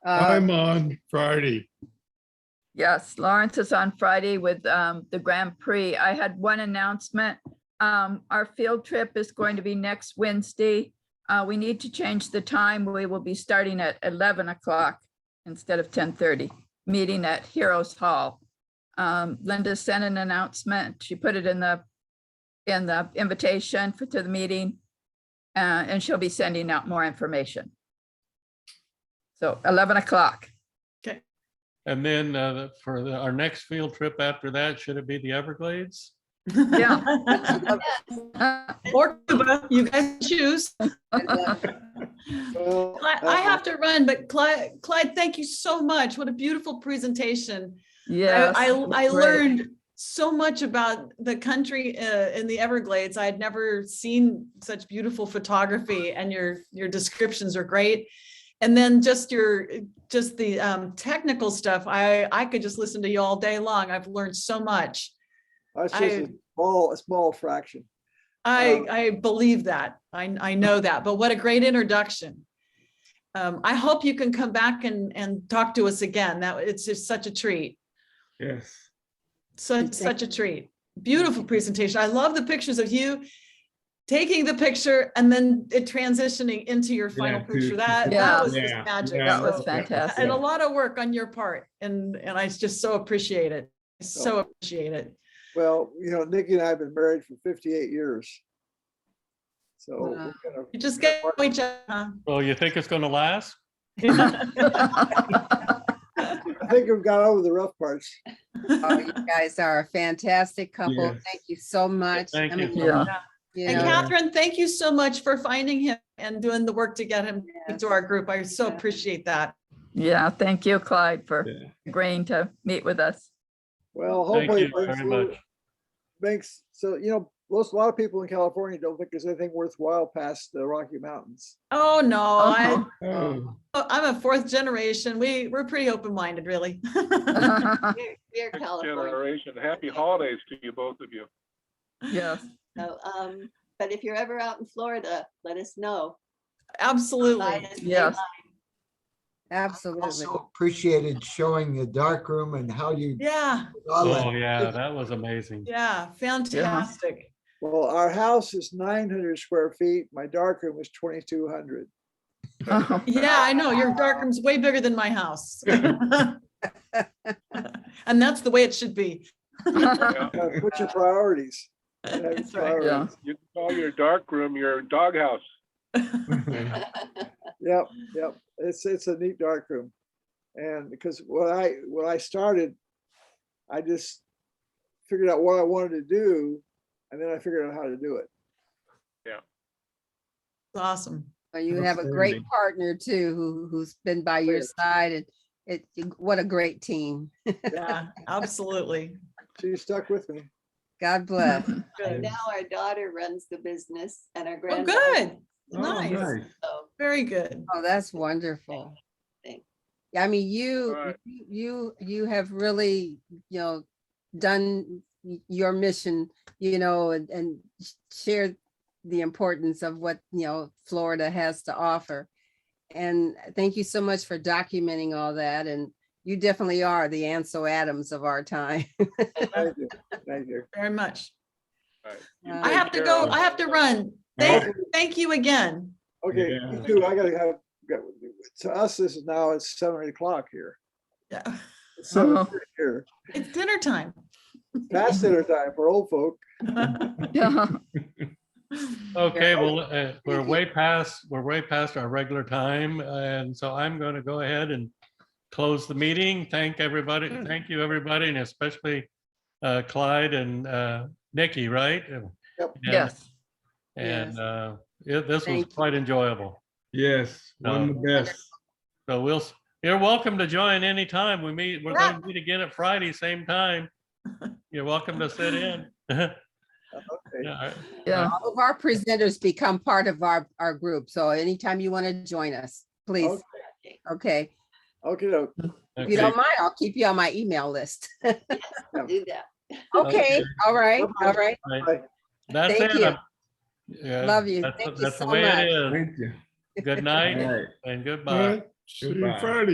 I'm on Friday. Yes, Lawrence is on Friday with the Grand Prix. I had one announcement. Our field trip is going to be next Wednesday. We need to change the time. We will be starting at 11 o'clock instead of 10:30, meeting at Heroes Hall. Linda sent an announcement. She put it in the invitation to the meeting, and she'll be sending out more information. So 11 o'clock. And then our next field trip after that, should it be the Everglades? Yeah. or Cuba, you guys choose. Well, I have to run, but Clyde, thank you so much. What a beautiful presentation. Yes. I great. learned so much about the country in the Everglades. I had never seen such beautiful photography, and your descriptions are great. And then just the technical stuff. I could just listen to you all day long. I've learned so much. That's just a small fraction. I believe that. I know that, but what a great introduction. I hope you can come back and talk to us again. It's just such a treat. Yes. Such a treat. Beautiful presentation. I love the pictures of you taking the picture and then it transitioning into your final picture. That was just magic. That was So- fantastic. And a lot of work on your part. And I just so appreciate it. So appreciate it. Well, Nikki and I have been married for 58 years. So we're gonna, You just get to know each other, huh? Oh, you think it's gonna last? I think we've got over the rough parts. Oh, you guys are a fantastic couple. Yes. Thank you so much. Thank I you mean, so Yeah. much. you And know, Catherine, thank you so much for finding him and doing the work to get him into our group. I so appreciate that. Yeah, thank you, Clyde, for Yeah. agreeing to meet with us. Well, Thank hopefully you it brings very a little- much. makes, so, a lot of people in California don't think there's anything worthwhile past the Rocky Mountains. Oh, no, Oh, I'm a fourth generation. We're pretty open-minded, really. We're Next California. generation. Happy holidays to you, both of you. Yes, So, but if you're ever out in Florida, let us know. Absolutely. Bye and say Yes. hi. Absolutely. Also appreciated showing the dark room and how you. Yeah, all Oh, that. yeah, that was amazing. yeah, fantastic. Well, our house is 900 square feet. My darkroom is 2,200. Oh, Yeah, I know. Your darkroom's way bigger than my house. And that's the way it should be. Yeah. Put your priorities. You have your That's right. Yeah. priorities. You can call your dark room your doghouse. Yep, yep. It's a neat darkroom. And because when I started, I just figured out what I wanted to do, and then I figured out how to do it. It's awesome. Well, you have a great Outstanding. partner too, who's been by your Yes. side, and what a great team. Yeah, absolutely. She stuck with me. God bless. And Good. now our daughter runs the business and our Oh, granddaughter. good. Oh, Nice. So, Very good. Oh, that's wonderful. Thanks. Yeah, I mean, you, All right. you have really, done your mission, and shared the importance of what, Florida has to offer. And thank you so much for documenting all that. And you definitely are the Ansel Adams of our time. Thank you. Thank you. Very much. All right. You I I take have to care, go. all. I have to run. Thank you again. Okay, Yeah. me too. I gotta have, to us, this is now, it's 7 or 8 o'clock here. Yeah. It's 7 Oh. here. It's dinner time. Past dinner time for old folk. yeah. Okay, well, we're Thank you. way past our regular time. And so I'm going to go ahead and close the meeting. Thank everybody. Thank you, everybody, and especially Clyde and Nikki, right? Yep. And- Yes. And Yes. this was Thank you. quite enjoyable. Yes, one of the best. So you're welcome to join anytime we meet. We're going to meet again at Friday, same time. You're welcome to sit in. Okay. Yeah, all right. Yeah. All of our presenters become part of our group. So anytime you want to join us, please. Okay. Okay, If you Okay. don't mind, I'll keep you on my email list. I'll do that. Okay. All right. All right. Right. That's Thank it. you. Yeah, Love you. That's Thank you that's the so way much. it is. Thank you. Good All night right. and All goodbye. right. See you Goodbye. Friday.